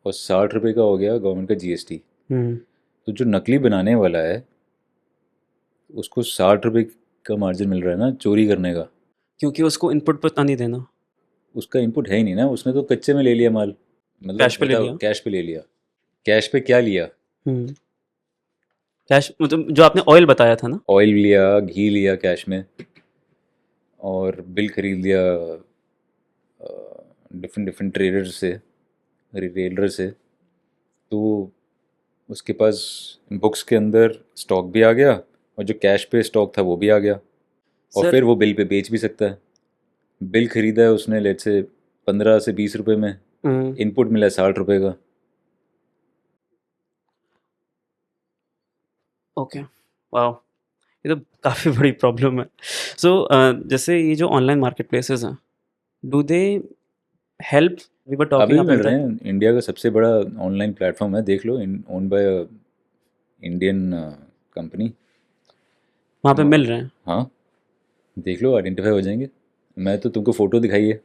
और 60 रुपये का हो गया गवर्नमेंट का जीएसटी। हुँ, तो जो नकली बनाने वाला है उसको 60 रुपये का मार्जिन मिल रहा है ना चोरी करने का। क्योंकि उसको इनपुट पता नहीं देना, उसका इनपुट है ही नहीं ना, उसने तो कच्चे में ले लिया माल। कैश मतलब पे ले बताओ, लिया। कैश पे ले लिया। कैश पे क्या लिया? हुँ, कैश मतलब जो आपने ऑयल बताया था ना? ऑयल लिया, घी लिया कैश में, और बिल खरीद लिया डिफरेंट डिफरेंट ट्रेडर से, रिटेलर से। तो उसके पास बुक्स के अंदर स्टॉक भी आ गया, और जो कैश पे स्टॉक था वो भी आ गया, और सर फिर वो बिल पे बेच भी सकता है। बिल खरीदा है उसने लेट से 15 से 20 रुपए में, हुँ, इनपुट मिला है 60 रुपए का। Okay, wow! ये तो काफ़ी बड़ी प्रॉब्लम है। सो जैसे ये जो ऑनलाइन मार्केट प्लेसेस हैं, do they help? We were अभी टॉकिंग भी मिल अबाउट रहे दैट। हैं, इंडिया का सबसे बड़ा ऑनलाइन प्लेटफॉर्म है, देख लो, ओन बाय इंडियन कंपनी। वहाँ पे मिल रहे हैं। हाँ, देख लो, आइडेंटिफाई हो जाएंगे। मैं तो तुमको फ़ोटो दिखाई है,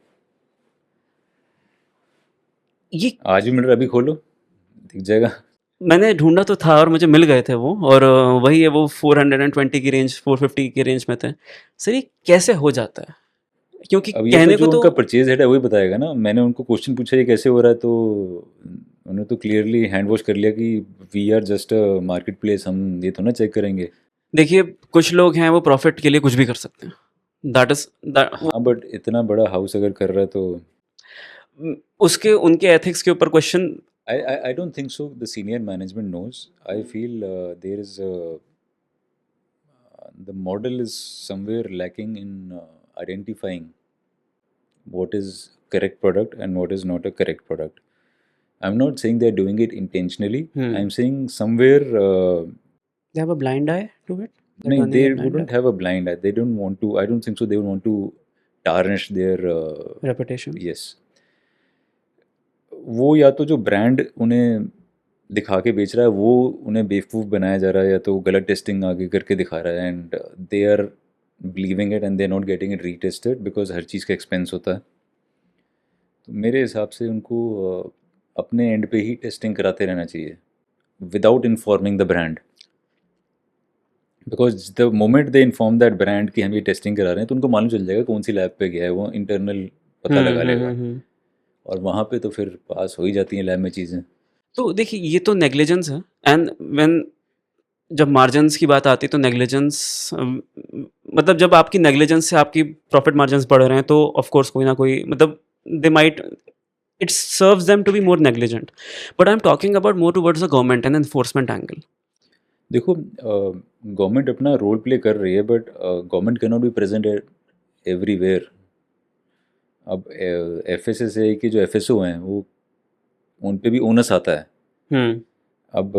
ये आज भी मिल रहा है, अभी खोलो दिख जाएगा। मैंने ढूँढा तो था और मुझे मिल गए थे वो, और वही है, वो 420 की रेंज, 450 की रेंज में थे। सर ये कैसे हो जाता है? क्योंकि अब ये तो कहने को जो तो उनका परचेज हेड है वही बताएगा ना। मैंने उनको क्वेश्चन पूछा ये कैसे हो रहा है, तो उन्होंने तो क्लियरली हैंड वॉश कर लिया कि we are just a market place, हम ये तो ना चेक करेंगे। देखिए, कुछ लोग हैं वो प्रॉफ़िट के लिए कुछ भी कर सकते हैं। दैट इज़ दैट वो हाँ बट इतना बड़ा हाउस अगर कर रहा है तो उसके उनके एथिक्स के ऊपर question. I don't think so. The senior management knows. I feel there is the model is somewhere lacking in identifying what is correct product and what is not a correct product. I'm not saying they're doing it intentionally. Hmm, I'm saying somewhere they have a blind I to it, they are no, turning they a blind I, wouldn't have a blind eye. They don't want to. I don't think so. They would want to tarnish their reputation. yes. वो या तो जो brand उन्हें दिखा के बेच रहा है वो उन्हें बेवकूफ़ बनाया जा रहा है, या तो गलत टेस्टिंग आगे करके दिखा रहा है, and they are believing it and they are not getting it retested because हर चीज़ का एक्सपेंस होता है। तो मेरे हिसाब से उनको अपने एंड पे ही टेस्टिंग कराते रहना चाहिए without informing the brand, because the moment they inform that brand कि हम ये टेस्टिंग करा रहे हैं तो उनको मालूम चल जाएगा कौन सी लैब पे गया है, वो इंटरनल पता लगा लेगा, हुँ। और वहाँ पे तो फिर पास हो ही जाती हैं लैब में चीज़ें। तो देखिए, ये तो नेग्लिजेंस है, एंड व्हेन जब मार्जिन्स की बात आती है तो नेग्लिजेंस, मतलब जब आपकी नेग्लिजेंस से आपकी प्रॉफिट मार्जिन्स बढ़ रहे हैं तो ऑफ कोर्स कोई ना कोई, मतलब they might, it serves them to be more negligent, but I am talking about more towards the government and enforcement angle. देखो गवर्नमेंट अपना रोल प्ले कर रही है but government can not be present everywhere. अब F S S I के जो F S O हैं वो उन पे भी ओनस आता है। हम्म। अब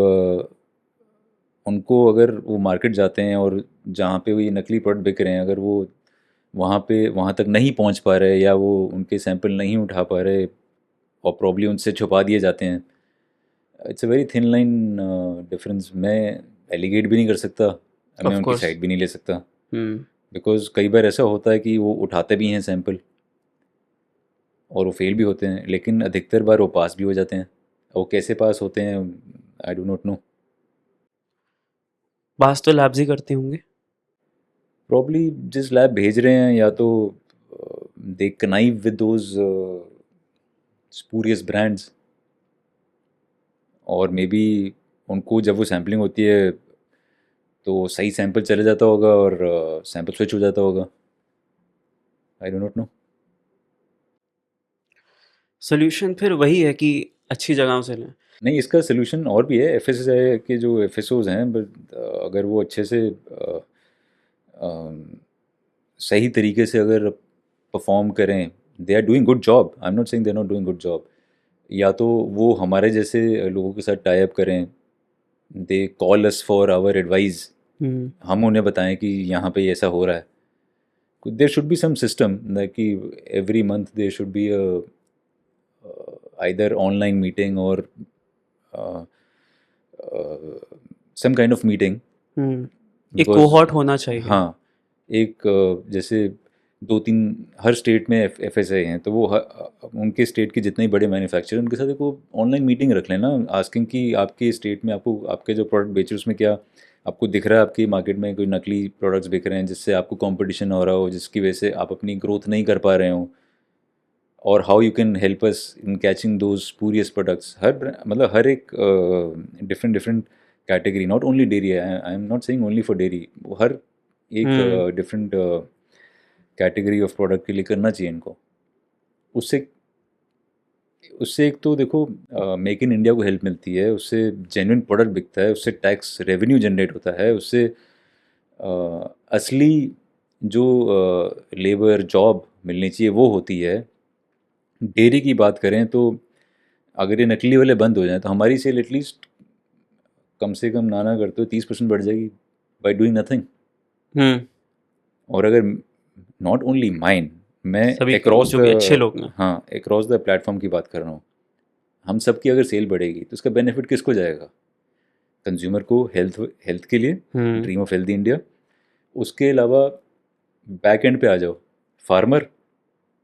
उनको अगर वो मार्केट जाते हैं और जहाँ पे वो ये नकली प्रोडक्ट बिक रहे हैं अगर वो वहाँ तक नहीं पहुँच पा रहे या वो उनके सैंपल नहीं उठा पा रहे और प्रॉब्लम उनसे छुपा दिए जाते हैं, it's a very thin line difference. मैं एलिगेट भी नहीं कर सकता, मैं ऑफ उनकी कोर्स। साइड भी नहीं ले सकता, हम्म। बिकॉज कई बार ऐसा होता है कि वो उठाते भी हैं सैंपल और वो फेल भी होते हैं, लेकिन अधिकतर बार वो पास भी हो जाते हैं। वो कैसे पास होते हैं आई डू नॉट नो। पास तो लैब्स ही करते होंगे। प्रॉब्ली जिस लैब भेज रहे हैं या तो दे कनाइव विद दोज स्पूरियस ब्रांड्स, और मे बी उनको जब वो सैम्पलिंग होती है तो सही सैंपल चले जाता होगा और सैंपल स्विच हो जाता होगा, I do not know. Solution फिर वही है कि अच्छी जगहों से लें। नहीं, इसका सोल्यूशन और भी है। एफ एस एस आई के जो एफ एस ओज हैं, बट अगर वो अच्छे से सही तरीके से अगर परफॉर्म करें, they are doing good job, I am not saying they are not doing good job. या तो वो हमारे जैसे लोगों के साथ टाई अप करें, they call us for our advice, hmm. हम उन्हें बताएं कि यहाँ पे ऐसा हो रहा है। There should be some system कि every month there should be either online meeting और some kind of meeting, hmm. एक बिकॉज कोहॉर्ट होना चाहिए। हाँ एक जैसे दो तीन हर स्टेट में एफ एस आई हैं तो वो उनके स्टेट के जितने भी बड़े मैन्युफैक्चरर उनके साथ एक वो ऑनलाइन मीटिंग रख लेना, आस्किंग कि आपके स्टेट में आपको आपके जो प्रोडक्ट बेचे उसमें क्या आपको दिख रहा है, आपकी मार्केट में कोई नकली प्रोडक्ट्स बिक रहे हैं जिससे आपको कंपटीशन हो रहा हो, जिसकी वजह से आप अपनी ग्रोथ नहीं कर पा रहे हो, और how you can help us in catching those spurious products. मतलब हर एक different different category, not only dairy, I am not saying only for dairy, हर एक hmm. Different category of product के लिए करना चाहिए इनको। उससे उससे एक तो देखो मेक इन इंडिया को हेल्प मिलती है, उससे जेन्युइन प्रोडक्ट बिकता है, उससे टैक्स रेवेन्यू जनरेट होता है, उससे असली जो लेबर जॉब मिलनी चाहिए वो होती है। डेयरी की बात करें तो अगर ये नकली वाले बंद हो जाएं तो हमारी सेल एटलीस्ट कम से कम ना करते हो 30% बढ़ जाएगी बाय डूइंग नथिंग। हम्म। और अगर नॉट ओनली माइन, मैं सभी अक्रॉस जो भी अच्छे द लोग हैं। हाँ अक्रॉस द प्लेटफॉर्म की बात कर रहा हूँ, हम सबकी अगर सेल बढ़ेगी तो इसका बेनिफिट किसको जाएगा? कंज्यूमर को, हेल्थ हेल्थ के लिए, hmm. Dream of healthy India. उसके अलावा बैक एंड पे आ जाओ, फार्मर,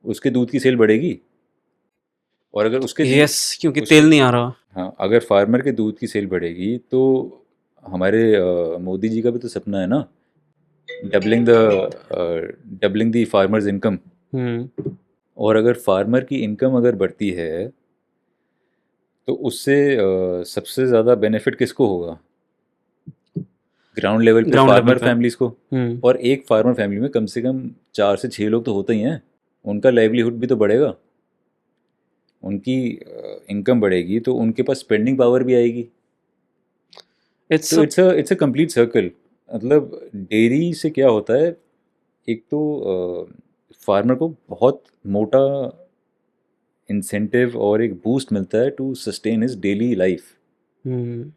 उसके दूध की सेल बढ़ेगी, और अगर यस, क्योंकि उसके तेल नहीं आ रहा। हाँ, अगर फार्मर के दूध की सेल बढ़ेगी तो हमारे मोदी जी का भी तो सपना है ना, डबलिंग द फार्मर्स इनकम। हम्म और अगर फार्मर की इनकम अगर बढ़ती है तो उससे सबसे ज़्यादा बेनिफिट किसको होगा? ग्राउंड लेवल पे ग्राउंड लेवल फार्मर पे। फैमिलीज को। हम्म और एक फार्मर फैमिली में कम से कम 4 से 6 लोग तो होते ही हैं, उनका लाइवलीहुड भी तो बढ़ेगा, उनकी इनकम बढ़ेगी तो उनके पास स्पेंडिंग पावर भी आएगी। इट्स तो इट्स अ कंप्लीट सर्कल। मतलब डेयरी से क्या होता है, एक तो फार्मर को बहुत मोटा इंसेंटिव और एक बूस्ट मिलता है to sustain his daily life. Hmm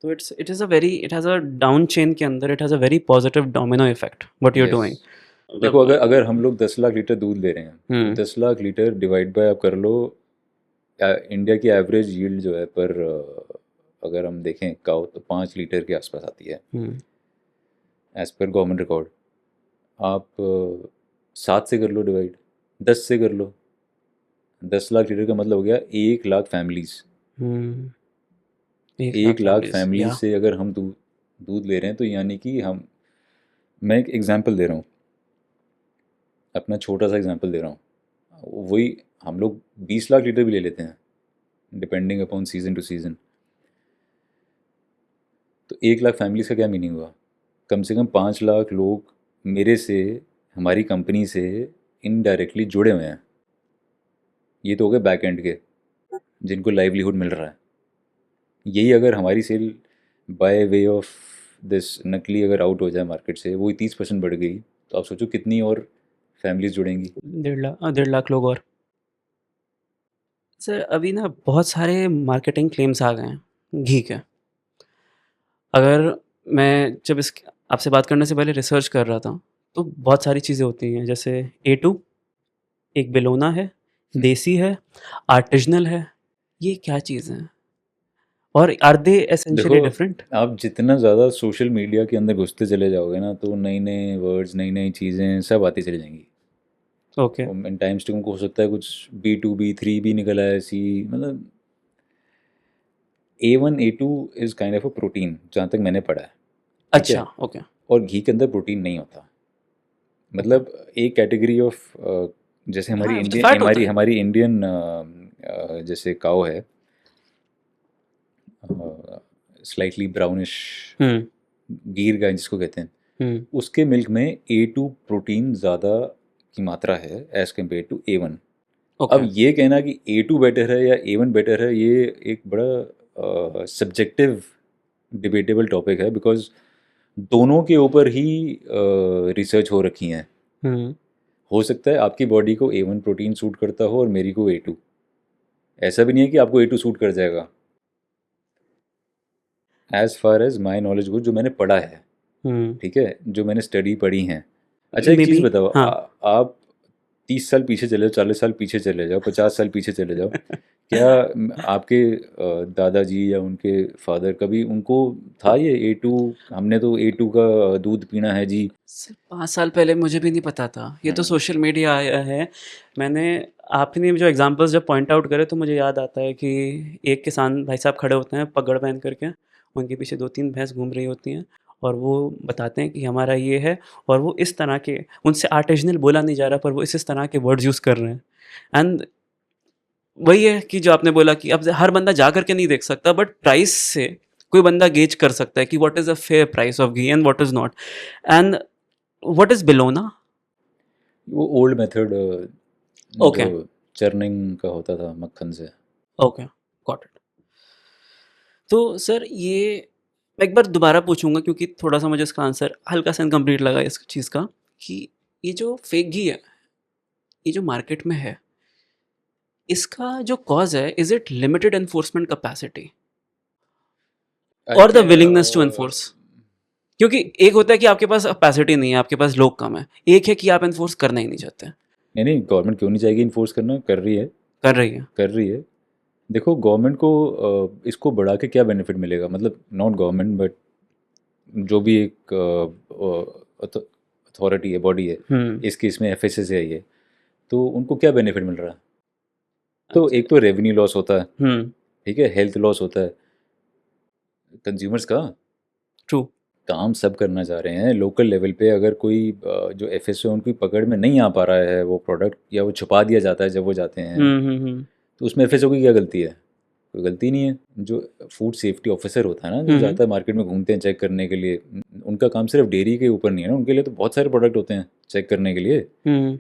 तो it is a very, it has a down chain के अंदर it has a very positive domino effect what you are yes. Doing. देखो, मतलब अगर अगर हम लोग 10 लाख लीटर दूध ले रहे हैं तो हम्म 10 लाख लीटर डिवाइड बाय आप कर लो, इंडिया की एवरेज यील्ड जो है पर अगर हम देखें काउ तो 5 लीटर के आसपास आती है हम्म एज पर गवर्नमेंट रिकॉर्ड। आप 7 से कर लो डिवाइड, 10 से कर लो, 10 लाख लीटर का मतलब हो गया 1 लाख फैमिलीज। हम्म 1 लाख 1 लाख फैमिलीज फैमिलीज या। से अगर हम दूध दूध ले रहे हैं तो यानी कि हम, मैं एक एग्जांपल दे रहा हूँ, अपना छोटा सा एग्जांपल दे रहा हूँ, वही हम लोग 20 लाख लीटर भी ले लेते हैं depending upon season two season. तो 1 लाख फैमिलीज का क्या मीनिंग हुआ? कम से कम 5 लाख लोग मेरे से, हमारी कंपनी से इनडायरेक्टली जुड़े हुए हैं। ये तो हो गए बैक एंड के, जिनको लाइवलीहुड मिल रहा है। यही अगर हमारी sale by way of this नकली अगर आउट हो जाए मार्केट से, वही 30% बढ़ गई, तो आप सोचो कितनी और फैमिलीज जुड़ेंगी। 1.5 लाख लोग और। सर अभी ना बहुत सारे मार्केटिंग क्लेम्स आ गए हैं घी के। अगर मैं जब इस आपसे बात करने से पहले रिसर्च कर रहा था तो बहुत सारी चीज़ें होती हैं, जैसे A2, एक बेलोना है, देसी है, आर्टिजनल है। ये क्या चीज़ हैं और आर दे देखो, एसेंशियली डिफरेंट? आप जितना ज़्यादा सोशल मीडिया के अंदर घुसते चले जाओगे ना, तो नई नई वर्ड्स, नई नई चीज़ें सब आती चली जाएंगी। ओके। इन टाइम्स तुमको हो सकता है कुछ B2 B3 भी निकल आए, ऐसी मतलब A1 A2 is kind of a protein, जहाँ तक मैंने पढ़ा है। ठीक अच्छा, है। ओके। और घी के अंदर प्रोटीन नहीं होता। ओके। मतलब एक कैटेगरी ऑफ, जैसे हाँ, तो फैट होता है। हमारी इंडियन जैसे काव है, स्लाइटली ब्राउनिश, हुँ, गीर गाय जिसको कहते हैं, हुँ, उसके मिल्क में A2 प्रोटीन ज़्यादा की मात्रा है एज़ कम्पेयर टू A1। अब ओके। ये कहना कि A2 बेटर है या A1 बेटर है, ये एक बड़ा सब्जेक्टिव डिबेटेबल टॉपिक है, बिकॉज दोनों के ऊपर ही रिसर्च हो रखी हैं। हुँ, हो सकता है आपकी बॉडी को A1 प्रोटीन सूट करता हो और मेरी को A2। ऐसा भी नहीं है कि आपको A2 सूट कर जाएगा। As far as my knowledge हो, जो मैंने पढ़ा है, हुँ। ठीक है, जो मैंने स्टडी पढ़ी हैं। अच्छा, एक चीज़ मेबी बताओ, हाँ। आप 30 साल पीछे चले जाओ, 40 साल पीछे चले जाओ, 50 साल पीछे चले जाओ, क्या आपके दादाजी या उनके फादर, कभी उनको था ये A2, हमने तो A2 का दूध पीना है जी? सिर्फ 5 साल पहले मुझे भी नहीं पता था। ये तो हम्म, सोशल मीडिया आया है। मैंने आपने जो एग्ज़ाम्पल्स जब पॉइंट आउट करे तो मुझे याद आता है कि एक किसान भाई साहब खड़े होते हैं पगड़ पहन कर के, उनके पीछे 2-3 भैंस घूम रही होती हैं और वो बताते हैं कि हमारा ये है, और वो इस तरह के, उनसे आर्टिज़नल बोला नहीं जा रहा पर वो इस तरह के वर्ड्स यूज़ कर रहे हैं। एंड वही है कि जो आपने बोला कि अब हर बंदा जा कर के नहीं देख सकता, बट प्राइस से कोई बंदा गेज कर सकता है कि what is a fair price of ghee and what is not. And what is bilona? वो ओल्ड मेथड जो ओके, चर्निंग का होता था मक्खन से। Okay, got it. तो सर ये मैं एक बार दोबारा पूछूँगा क्योंकि थोड़ा-सा मुझे इसका आंसर हल्का-सा इनकम्प्लीट लगा इस चीज़ का, कि ये जो फेक घी है, ये जो मार्केट में है, इसका जो कॉज़ है, is it limited enforcement capacity और द विलिंगनेस टू एनफोर्स? क्योंकि एक होता है कि आपके पास कैपेसिटी नहीं है, आपके पास लोग कम हैं। एक है कि आप एनफोर्स करना ही नहीं चाहते। नहीं नहीं, गवर्नमेंट क्यों नहीं चाहेगी इन्फोर्स करना, कर रही है। कर रही है। कर रही है। देखो, गवर्नमेंट को इसको बढ़ा के क्या बेनिफिट मिलेगा, मतलब नॉट गवर्नमेंट बट जो भी एक अथॉरिटी है, बॉडी है, हुँ, इस केस में FSSAI है, तो उनको क्या बेनिफिट मिल रहा है? तो अच्छा। एक तो रेवेन्यू लॉस होता है, हुँ, ठीक है, हेल्थ लॉस होता है कंज्यूमर्स का। ट्रू। काम सब करना चाह रहे हैं लोकल लेवल पे, अगर कोई जो एफएसओ उनकी पकड़ में नहीं आ पा रहा है वो प्रोडक्ट, या वो छुपा दिया जाता है जब वो जाते हैं, हम्म। तो उसमें एफएसओ की क्या गलती है? कोई गलती नहीं है। जो फूड सेफ्टी ऑफिसर होता है ना, जो जाता है मार्केट में घूमते हैं चेक करने के लिए, उनका काम सिर्फ डेयरी के ऊपर नहीं है ना, उनके लिए तो बहुत सारे प्रोडक्ट होते हैं चेक करने के लिए।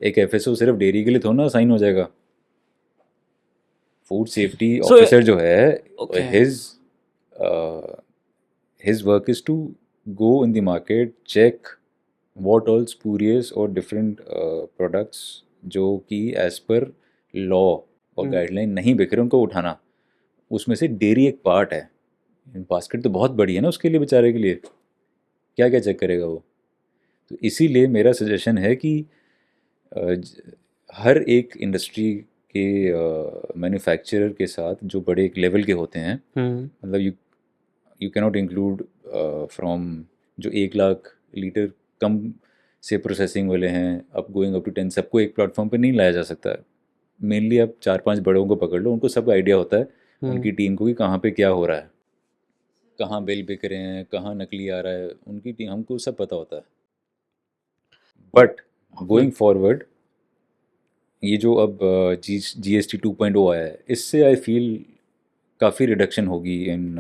एक एफएसओ सिर्फ डेयरी के लिए थोड़ा ना साइन हो जाएगा। फूड सेफ्टी So, ऑफिसर जो है, okay. his work is to go in the market, check what all spurious or different products जो कि एज पर लॉ और गाइडलाइन नहीं बिक रहे, उनको उठाना। उसमें से डेयरी एक पार्ट है। बास्केट तो बहुत बड़ी है ना उसके लिए, बेचारे के लिए क्या क्या चेक करेगा वो। तो इसीलिए मेरा सजेशन है कि हर एक इंडस्ट्री के मैन्युफैक्चरर के साथ जो बड़े एक लेवल के होते हैं, मतलब यू कैनॉट इंक्लूड फ्रॉम जो 1 लाख लीटर कम से प्रोसेसिंग वाले हैं अब गोइंग अप टू 10, सबको एक प्लेटफॉर्म पे नहीं लाया जा सकता है। मेनली आप 4-5 बड़ों को पकड़ लो, उनको सब आइडिया होता है उनकी टीम को कि कहाँ पे क्या हो रहा है, कहाँ बिल बिक रहे हैं, कहाँ नकली आ रहा है, उनकी टीम, हमको सब पता होता है। बट गोइंग फॉरवर्ड ये जो अब GST 2.0 आया है, इससे आई फील काफ़ी रिडक्शन होगी इन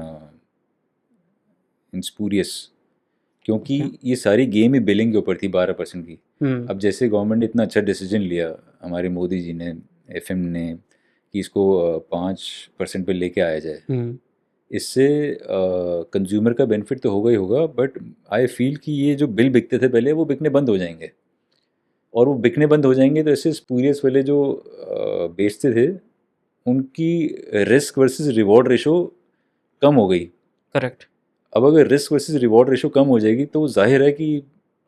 स्पूरियस, क्योंकि ये सारी गेम ही बिलिंग के ऊपर थी 12% की। अब जैसे गवर्नमेंट ने इतना अच्छा डिसीजन लिया, हमारे मोदी जी ने, FM ने, कि इसको 5% पे लेके आया जाए, इससे कंज्यूमर का बेनिफिट तो होगा ही होगा, बट आई फील कि ये जो बिल बिकते थे पहले वो बिकने बंद हो जाएंगे, और वो बिकने बंद हो जाएंगे तो ऐसे स्पूरियस वाले जो बेचते थे उनकी रिस्क वर्सेस रिवॉर्ड रेशो कम हो गई। करेक्ट। अब अगर रिस्क वर्सेस रिवॉर्ड रेशो कम हो जाएगी तो जाहिर है कि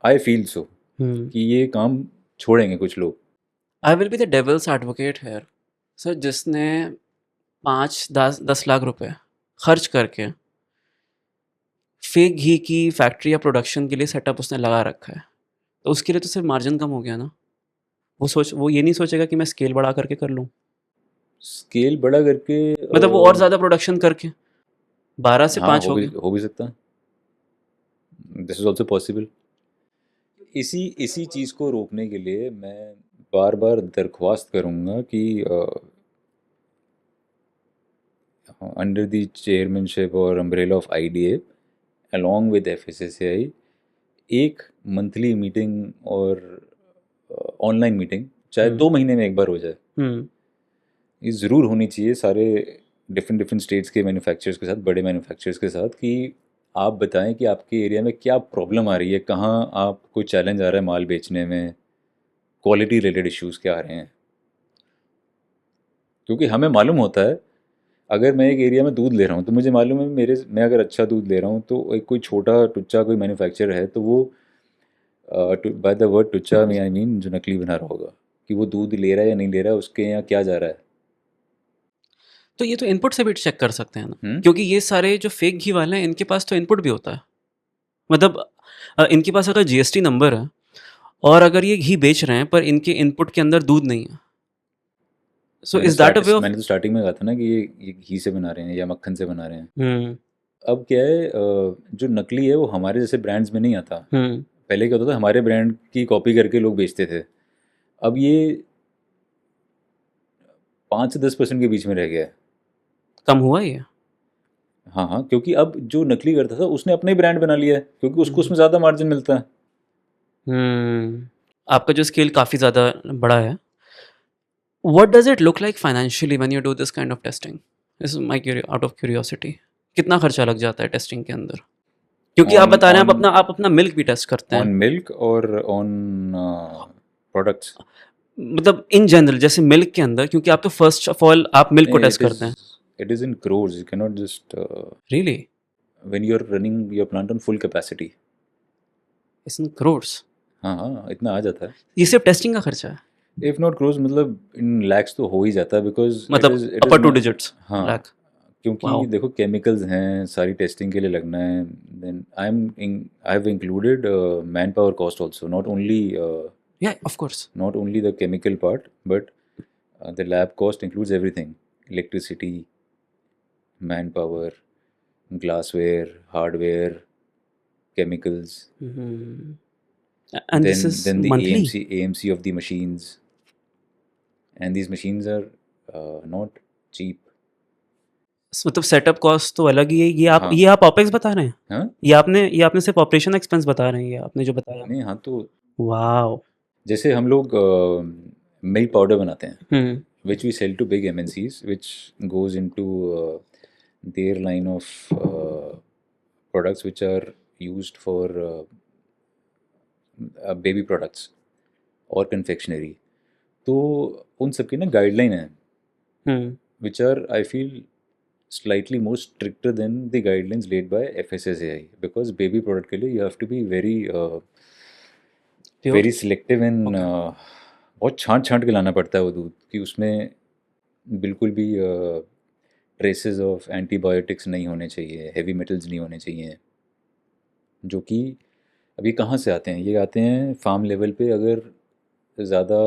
आई फील सो कि ये काम छोड़ेंगे कुछ लोग। I will be the devil's advocate है सर, जिसने 5-10 लाख रुपए खर्च करके फेक घी की फैक्ट्री या प्रोडक्शन के लिए सेटअप उसने लगा रखा है, तो उसके लिए तो सिर्फ मार्जिन कम हो गया ना। वो ये नहीं सोचेगा कि मैं स्केल बढ़ा करके कर लूँ, स्केल बड़ा करके मतलब वो और ज़्यादा प्रोडक्शन करके 12 से हाँ 5 हो हो गया। भी सकता है, दिस इज ऑल्सो पॉसिबल। इसी चीज़ को रोकने के लिए मैं बार बार दरख्वास्त करूँगा कि अंडर द चेयरमैनशिप और umbrella of IDA along with FSSAI एक मंथली मीटिंग और ऑनलाइन मीटिंग चाहे 2 महीने में एक बार हो जाए, ये ज़रूर होनी चाहिए सारे डिफरेंट स्टेट्स के मैन्युफैक्चरर्स के साथ, बड़े मैन्युफैक्चरर्स के साथ, कि आप बताएं कि आपके एरिया में क्या प्रॉब्लम आ रही है, कहाँ आप कोई चैलेंज आ रहा है माल बेचने में, क्वालिटी रिलेटेड इश्यूज़ क्या आ रहे हैं। क्योंकि हमें मालूम होता है, अगर मैं एक एरिया में दूध ले रहा हूँ तो मुझे मालूम है मैं अगर अच्छा दूध ले रहा हूँ तो एक कोई छोटा टुच्चा कोई मैन्युफैक्चरर है तो वो बाय द वर्ड टुच्चा में आई मीन जो नकली बना रहा होगा, कि वो दूध ले रहा है या नहीं ले रहा है, उसके यहाँ क्या जा रहा है। तो ये तो इनपुट से भी चेक कर सकते हैं ना, हम्म? क्योंकि ये सारे जो फेक घी वाले हैं इनके पास तो इनपुट भी होता है। मतलब इनके पास अगर GST नंबर है और अगर ये घी बेच रहे हैं पर इनके इनपुट के अंदर दूध नहीं है, so is that a way of. मैंने तो स्टार्टिंग में कहा था ना कि ये घी से बना रहे हैं या मक्खन से बना रहे हैं। अब क्या है, जो नकली है वो हमारे जैसे ब्रांड्स में नहीं आता। पहले क्या होता था, हमारे ब्रांड की कॉपी करके लोग बेचते थे, अब ये 5 से 10% के बीच में रह गया है। कम हुआ ये। हाँ हाँ, क्योंकि अब जो नकली करता था उसने अपना ही ब्रांड बना लिया है, क्योंकि उसको उसमें ज़्यादा मार्जिन मिलता है। आपका जो स्केल काफ़ी ज़्यादा बड़ा है, what does it look like financially when you do this kind of testing? This is my out of curiosity. कितना खर्चा लग जाता है टेस्टिंग के अंदर? क्योंकि आप बता रहे हैं आप अपना मिल्क भी टेस्ट करते हैं। ऑन मिल्क और ऑन प्रोडक्ट्स, मतलब इन जनरल जैसे मिल्क के अंदर, क्योंकि आप तो फर्स्ट ऑफ ऑल आप मिल्क को टेस्ट करते हैं। It is in crores. You cannot just Really? when you're running your plant on full capacity. It's in crores. हाँ हाँ, इतना आ जाता है। ये सिर्फ टेस्टिंग का खर्चा है? If not crores, मतलब in lakhs तो हो ही जाता है, because मतलब upper 2 digits lakh. क्योंकि देखो केमिकल्स हैं, सारी टेस्टिंग के लिए लगना है। Then I have included manpower cost also, not only yeah, of course, not only the chemical part, but the lab cost includes everything, electricity, man power, glassware, hardware, chemicals, Hmm. And this is then the monthly. AMC of the machines, and these machines are not cheap. मतलब setup cost तो अलग ही है। हाँ ये आप opex बता रहे हैं? हाँ ये आपने सिर्फ ऑपरेशन एक्सपेंस बता रहे हैं, ये आपने जो बताया। नहीं हाँ तो वाओ। जैसे हम लोग मिल्क पाउडर बनाते हैं हम्म। which we sell to big MNCs, which goes into their line of products which are used for baby products or confectionery. तो उन सब की ना गाइडलाइन है हम्म। which are I feel slightly more stricter than the guidelines laid by FSSAI, because baby product के लिए you have to be very pure. very selective and Okay. बहुत छांट छांट के लाना पड़ता है वो दूध कि उसमें बिल्कुल भी ट्रेसेस ऑफ एंटीबायोटिक्स नहीं होने चाहिए, हैवी मेटल्स नहीं होने चाहिए, जो कि अभी कहाँ से आते हैं, ये आते हैं फार्म लेवल पे अगर ज़्यादा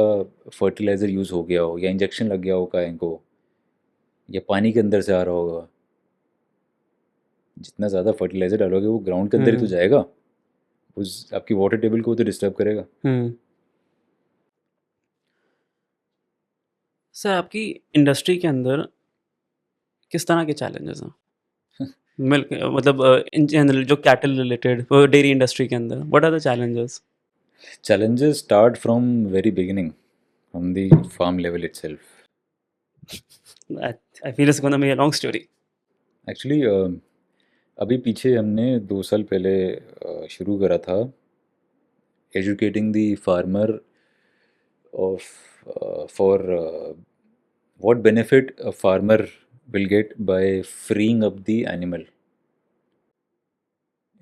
फर्टिलाइज़र यूज़ हो गया हो या इंजेक्शन लग गया हो गाय को या पानी के अंदर से आ रहा होगा। जितना ज़्यादा फर्टिलाइज़र डालोगे वो ग्राउंड के अंदर ही तो हम्म। जाएगा, उस आपकी वाटर टेबल को तो डिस्टर्ब करेगा। हम्म। सर, आपकी इंडस्ट्री के अंदर किस तरह के चैलेंजेस हैं? मिल्क मतलब इन जनरल जो कैटल रिलेटेड डेयरी इंडस्ट्री के अंदर what are the challenges? Challenges start from very beginning, from the farm level itself. I feel it's gonna be a long story. Actually अभी पीछे हमने 2 साल पहले शुरू करा था educating the farmer of for what benefit a farmer will get by freeing up the animal.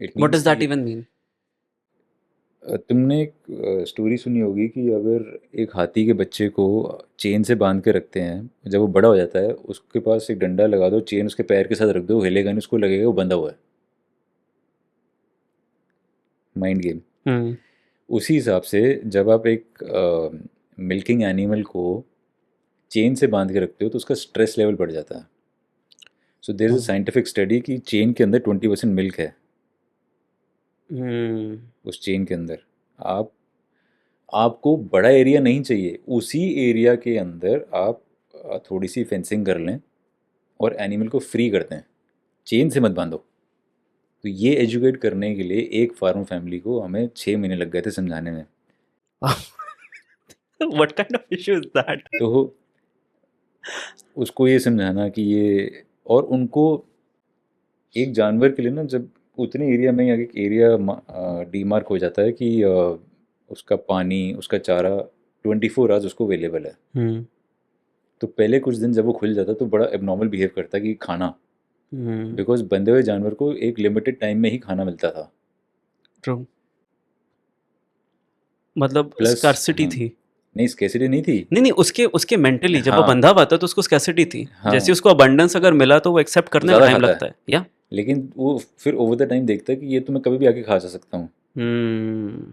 It what means does that कि even mean? तुमने एक स्टोरी सुनी होगी कि अगर एक हाथी के बच्चे को चेन से बांध के रखते हैं, जब वो बड़ा हो जाता है उसके पास एक डंडा लगा दो, चेन उसके पैर के साथ रख दो, वो हिलेगा नहीं, उसको लगेगा वो बंधा हुआ है। Mind game. हम्म। उसी हिसाब से जब आप एक मिल्किंग एनिमल को चेन से बांध के रखते हो तो उसका स्ट्रेस लेवल बढ़ जाता है। So there is a scientific study कि चेन के अंदर 20% मिल्क है। उस चेन के अंदर आप आपको बड़ा एरिया नहीं चाहिए, उसी एरिया के अंदर आप थोड़ी सी फेंसिंग कर लें और एनिमल को फ्री करते हैं, चेन से मत बांधो। तो ये एजुकेट करने के लिए एक फार्म फैमिली को हमें 6 महीने लग गए थे समझाने में। What kind of issue is that? तो उसको ये समझाना कि ये, और उनको एक जानवर के लिए ना जब उतने एरिया में एक एरिया डीमार्क हो जाता है कि उसका पानी उसका चारा 24 आवर्स उसको अवेलेबल है, हम्म। तो पहले कुछ दिन जब वो खुल जाता तो बड़ा एबनॉर्मल बिहेव करता कि खाना, बिकॉज बंधे हुए जानवर को एक लिमिटेड टाइम में ही खाना मिलता था। ट्रू। मतलब प्लस स्कार्सिटी हाँ, थी। नहीं स्केसिटी नहीं थी। नहीं नहीं, उसके उसके मेंटली जब वो हाँ बंधा हुआ था तो उसको स्कैसिटी थी। हाँ जैसे उसको अबंडेंस अगर मिला तो वो एक्सेप्ट करने में ज़्यादा टाइम खाता लगता है, है या। लेकिन वो फिर ओवर द टाइम देखता है कि ये तो मैं कभी भी आके खा जा सकता हूँ। हम्म।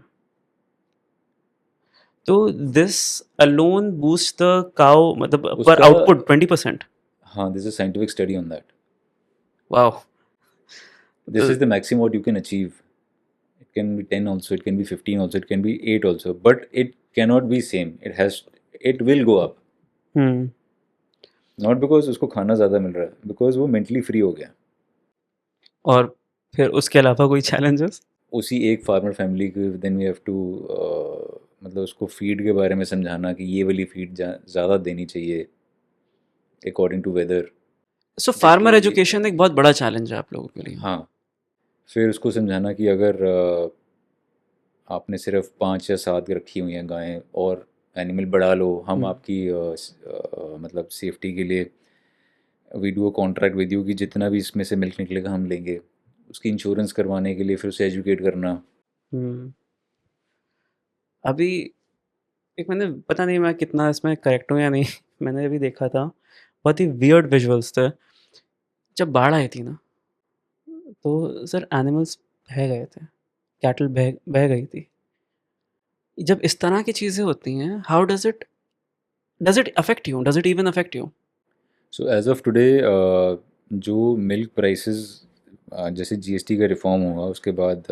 तो this alone boost the cow मतलब पर उसका आउटपुट 20%। हाँ, this is scientific study on that. Wow. This is the maximum what you can achieve. It can be 10 also, it can be 15 also, it can be 8 also, but it cannot be same. It will go up. Hmm. Not because उसको खाना ज़्यादा मिल रहा है, because वो mentally free हो गया। और फिर उसके अलावा कोई चैलेंजेस? उसी एक फार्मर फैमिली को देन वी हैव टू मतलब उसको फीड के बारे में समझाना कि ये वाली फीड ज़्यादा देनी चाहिए अकॉर्डिंग टू वेदर। सो जबकि फार्मर एजुकेशन एक बहुत बड़ा चैलेंज है आप लोगों के लिए। हाँ, फिर उसको समझाना कि अगर आपने सिर्फ 5 या 7 रखी हुई हैं गायें और एनिमल बढ़ा लो, हम आपकी मतलब सेफ्टी के लिए we do a contract with you कि जितना भी इसमें से मिल्क निकलेगा हम लेंगे। उसकी इंश्योरेंस करवाने के लिए फिर उसे एजुकेट करना। हम्म। अभी एक मैंने पता नहीं मैं कितना इसमें करेक्ट हूँ या नहीं मैंने अभी देखा था, बहुत ही वियर्ड विजुअल्स थे। जब बाढ़ आई थी ना तो सर एनिमल्स बह गए थे, कैटल बह बह गई थी। जब इस तरह की चीज़ें होती हैं, how does it affect you? Does it even affect you? So as of today जो मिल्क प्राइसेस जैसे जीएसटी का रिफॉर्म हुआ उसके बाद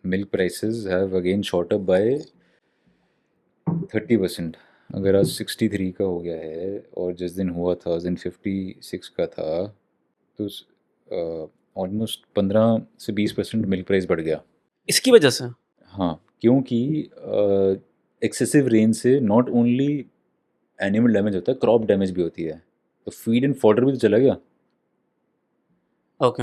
milk prices have again shot up by 30%। अगर आज 63 का हो गया है और जिस दिन हुआ था उस दिन 56 का था, तो ऑलमोस्ट 15 से 20% मिल्क प्राइस बढ़ गया। इसकी वजह से? हाँ, क्योंकि एक्सेसिव रेन से नॉट ओनली एनिमल डैमेज होता है, क्रॉप डैमेज भी होती है। तो फीड एंड फॉडर भी तो चला गया। ओके।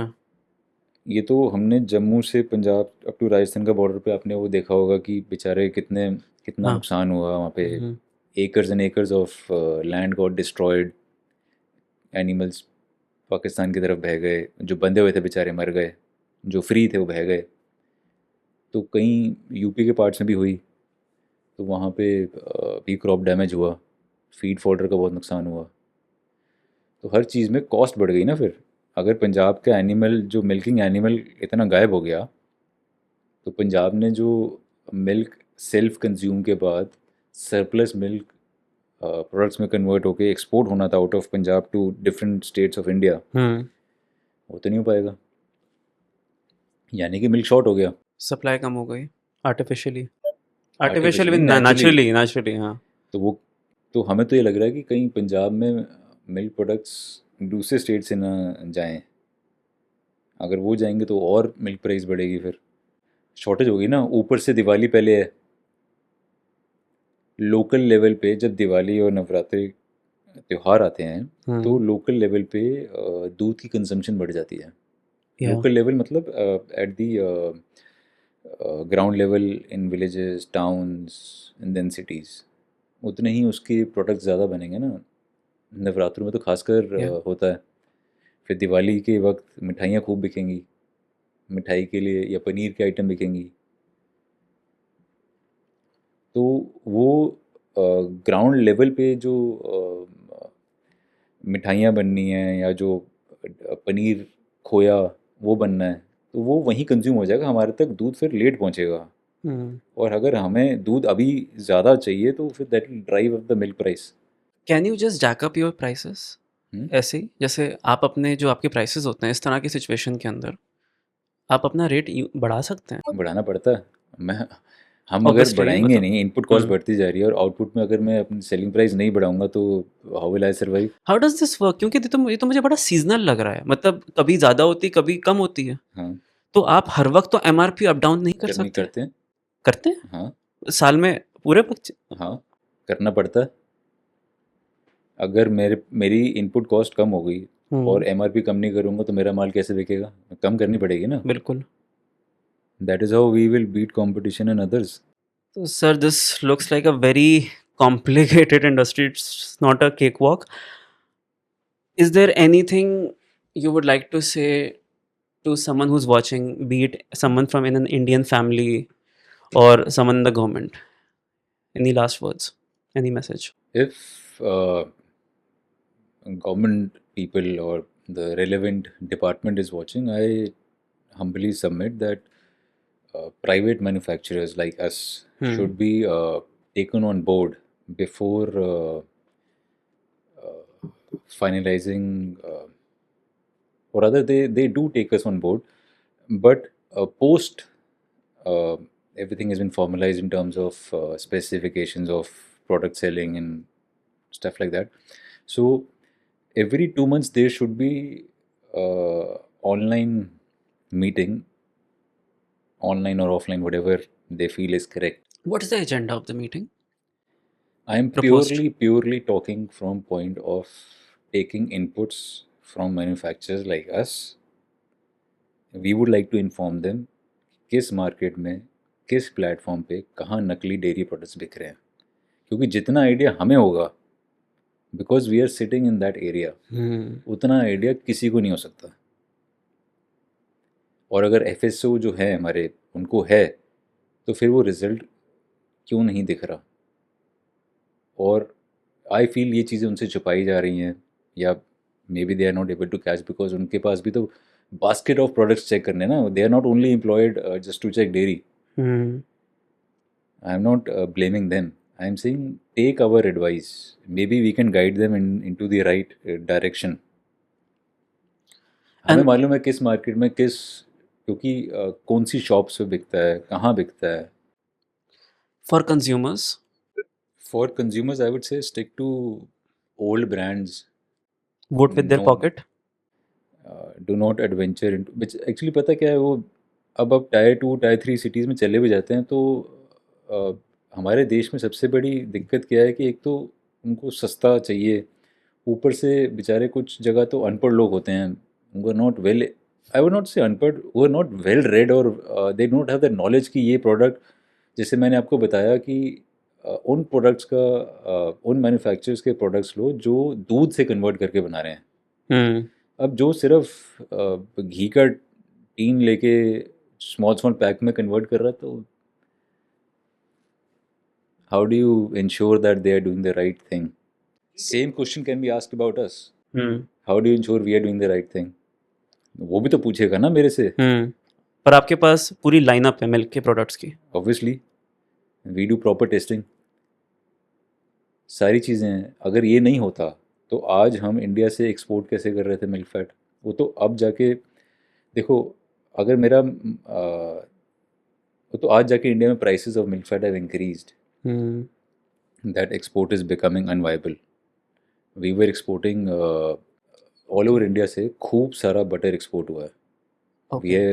ये तो हमने जम्मू से पंजाब अप टू राजस्थान का बॉर्डर पे आपने वो देखा होगा कि बेचारे कितना हाँ। नुकसान हुआ वहाँ पे। Hmm. Acres and acres of land got destroyed, animals Pakistan की तरफ बह गए, जो बंधे हुए थे बेचारे मर गए, जो फ्री थे वो बह गए। तो कहीं यूपी के पार्ट्स में भी हुई, तो वहाँ पे भी क्रॉप डैमेज हुआ, फीड फॉडर का बहुत नुकसान हुआ। तो हर चीज़ में कॉस्ट बढ़ गई ना फिर। अगर पंजाब का एनिमल जो मिल्किंग एनिमल इतना गायब हो गया, तो पंजाब ने जो मिल्क सेल्फ कंज्यूम के बाद सरप्लस मिल्क प्रोडक्ट्स में कन्वर्ट होके एक्सपोर्ट होना था out of Punjab to different states of India, hmm. वो तो नहीं हो पाएगा। यानी कि मिल्क शॉर्ट हो गया। सप्लाई कम हो गई artificially. Artificially artificially naturally. Naturally, naturally, हाँ। तो वो, तो हमें तो ये लग रहा है कि कहीं पंजाब में मिल्क प्रोडक्ट्स दूसरे स्टेट से ना जाएं। अगर वो जाएंगे तो और मिल्क प्राइस बढ़ेगी, फिर शॉर्टेज होगी ना। ऊपर से दिवाली पहले है, लोकल लेवल पे जब दिवाली और नवरात्रि त्यौहार आते हैं तो हम्म। लोकल लेवल पे दूध की कंजम्पशन बढ़ जाती है। या। लोकल लेवल मतलब at the ground level in villages, towns and then cities, उतने ही उसके प्रोडक्ट्स ज़्यादा बनेंगे ना। नवरात्रों में तो खासकर या। होता है। फिर दिवाली के वक्त मिठाइयाँ खूब बिकेंगी, मिठाई के लिए या पनीर के आइटम बिकेंगी। तो वो ग्राउंड लेवल पे जो मिठाइयाँ बननी हैं या जो पनीर, खोया, वो बनना है, तो वो वहीं कंज्यूम हो जाएगा, हमारे तक दूध फिर लेट पहुँचेगा। हम्म। और अगर हमें दूध अभी ज़्यादा चाहिए तो फिर that will drive up the milk price. Can you just jack up your prices? ऐसे ही जैसे आप अपने जो आपके प्राइसेस होते हैं इस तरह की सिचुएशन के अंदर आप अपना रेट बढ़ा सकते हैं। बढ़ाना पड़ता है। मैं हम अगर ऑब्वियसली बढ़ाएंगे मतलब। नहीं, इनपुट कॉस्ट हम्म। बढ़ती जा रही है और आउटपुट में अगर मैं अपनी सेलिंग प्राइस नहीं बढ़ाऊंगा तो how will I survive. How does this work? क्योंकि ये तो मुझे बड़ा सीजनल लग रहा है, मतलब कभी ज़्यादा होती कभी कम होती है। हाँ, तो आप हर वक्त तो एमआरपी अप डाउन नहीं कर करनी सकते? करते हैं। करते हाँ, हैं साल में पूरे वक्त? हाँ, करना पड़ता है। अगर मेरी इनपुट कॉस्ट कम हो गई और हम्म। एमआरपी कम नहीं करूंगा तो मेरा माल कैसे बिकेगा? कम करनी पड़ेगी ना। बिल्कुल। That is how we will beat competition and others. तो sir this looks like a very complicated industry. It's not a cakewalk. Is there anything you would like to say to someone who's watching, be it someone from in an Indian family or someone in the government? Any last words? Any message? If government people or the relevant department is watching, I humbly submit that private manufacturers like us Hmm. should be taken on board before finalizing, or rather, they do take us on board, but post uh, everything has been formalized in terms of specifications of product selling and stuff like that. So every 2 months there should be online meeting, online or offline, whatever they feel is correct. What is the agenda of the meeting I am proposed? purely talking from point of taking inputs from manufacturers like us. We would like to inform them किस market में, किस platform पे कहाँ नकली dairy products बिक रहे हैं। क्योंकि जितना आइडिया हमें होगा, because we are sitting in that area, Hmm. उतना आइडिया किसी को नहीं हो सकता। और अगर एफएसओ जो है हमारे, उनको है, तो फिर वो रिजल्ट क्यों नहीं दिख रहा? और आई फील ये चीज़ें उनसे छुपाई जा रही हैं, या maybe they are not able to catch because उनके पास भी तो बास्केट ऑफ प्रोडक्ट्स चेक करने ना। They are not only employed just to check dairy. Hmm. I am not blaming them, I am saying take our advice, maybe we can guide them in to the right direction. हमें And मालूम है किस market में किस, क्योंकि कौन सी shops पे बिकता है, कहाँ बिकता है. for consumers, for consumers I would say stick to old brands. vote with their no, pocket. Do not adventure in which actually पता क्या है वो. अब टायर 2 टायर 3 सिटीज़ में चले भी जाते हैं तो हमारे देश में सबसे बड़ी दिक्कत क्या है कि एक तो उनको सस्ता चाहिए, ऊपर से बेचारे कुछ जगह तो अनपढ़ लोग होते हैं, उनको not well, I would not से अनपढ़, वो आर नॉट वेल रेड, और they don't have the knowledge कि ये प्रोडक्ट, जैसे मैंने आपको बताया कि उन प्रोडक्ट्स का, उन मैन्युफैक्चरर्स के प्रोडक्ट्स लो जो दूध से कन्वर्ट करके बना रहे हैं. Hmm. अब जो सिर्फ घी का टीन लेके स्मॉल स्मॉल पैक में कन्वर्ट कर रहा है, तो how do you ensure that they are doing the right thing. Same question can be asked about us. Hmm. How do you ensure we are doing the right thing. वो भी तो पूछेगा ना मेरे से. Hmm. पर आपके पास पूरी लाइनअप है मिल्क के प्रोडक्ट्स की. Obviously we do proper testing, सारी चीज़ें हैं. अगर ये नहीं होता तो आज हम इंडिया से एक्सपोर्ट कैसे कर रहे थे मिल्क फैट. वो तो अब जाके देखो, अगर मेरा वो तो आज जाके इंडिया में prices of milk fat have increased, Hmm. That export is becoming unviable. We were exporting all over India से खूब सारा बटर एक्सपोर्ट हुआ है. We Okay. है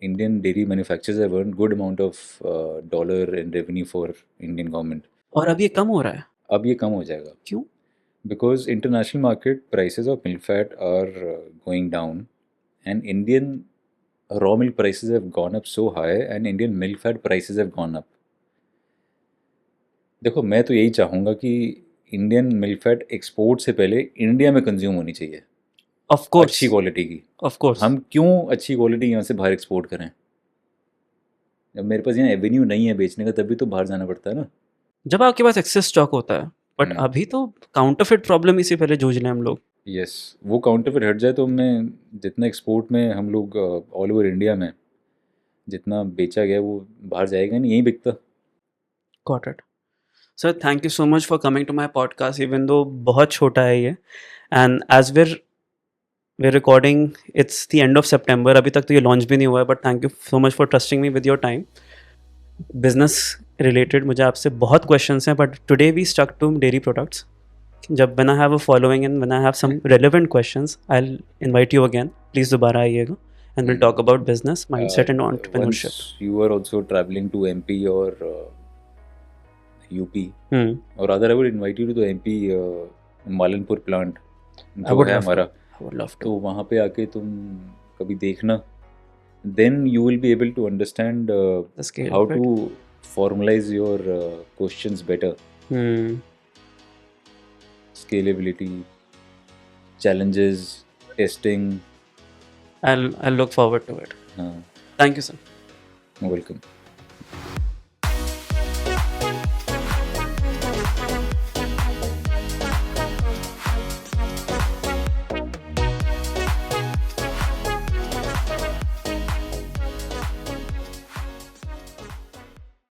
Indian dairy manufacturers have earned good amount of dollar in revenue for Indian government. और अब ये कम हो रहा है. अब ये कम हो जाएगा क्यों? because international market prices of milk fat are going down, and Indian raw milk prices have gone up so high, and Indian milk fat prices have gone up. देखो मैं तो यही चाहूँगा कि इंडियन मिल्क फैट एक्सपोर्ट से पहले India में consume होनी चाहिए, Of course. अच्छी क्वालिटी की. Of course. हम क्यों अच्छी क्वालिटी यहाँ से बाहर एक्सपोर्ट करें. जब मेरे पास यहाँ एवेन्यू नहीं है बेचने का, तभी तो बाहर जाना पड़ता है ना. जब आपके पास एक्सेस स्टॉक होता है, बट हम्म. अभी तो काउंटरफिट प्रॉब्लम इसी पहले जूझ रहे हैं हम लोग. यस, वो काउंटरफिट हट जाए तो मैं जितना एक्सपोर्ट में हम लोग ऑल ओवर इंडिया में जितना बेचा गया वो बाहर जाएगा नहीं, यहीं बिकता. Got it. Sir, thank you so much for coming to my podcast, even though बहुत छोटा है ये. And as we're recording, it's the end of September. अभी तक तो ये launch भी नहीं हुआ है, but thank you so much for trusting me with your time. Business related मुझे आपसे बहुत questions हैं, but today we stuck to dairy products. जब when I have a following and when I have some relevant questions, I'll invite you again. Please दोबारा आइएगा and we'll talk about business, mindset and entrepreneurship. Once you are also traveling to MP or UP, Hmm. or rather I would invite you to the MP Malanpur plant I जो would है love to. हमारा. I would love to. तो वहाँ पे आके तुम कभी देखना, then you will be able to understand The scale how of it. to formalize your questions better. Hmm. Scalability, challenges, testing. I'll look forward to it. हाँ, Thank you, sir. welcome.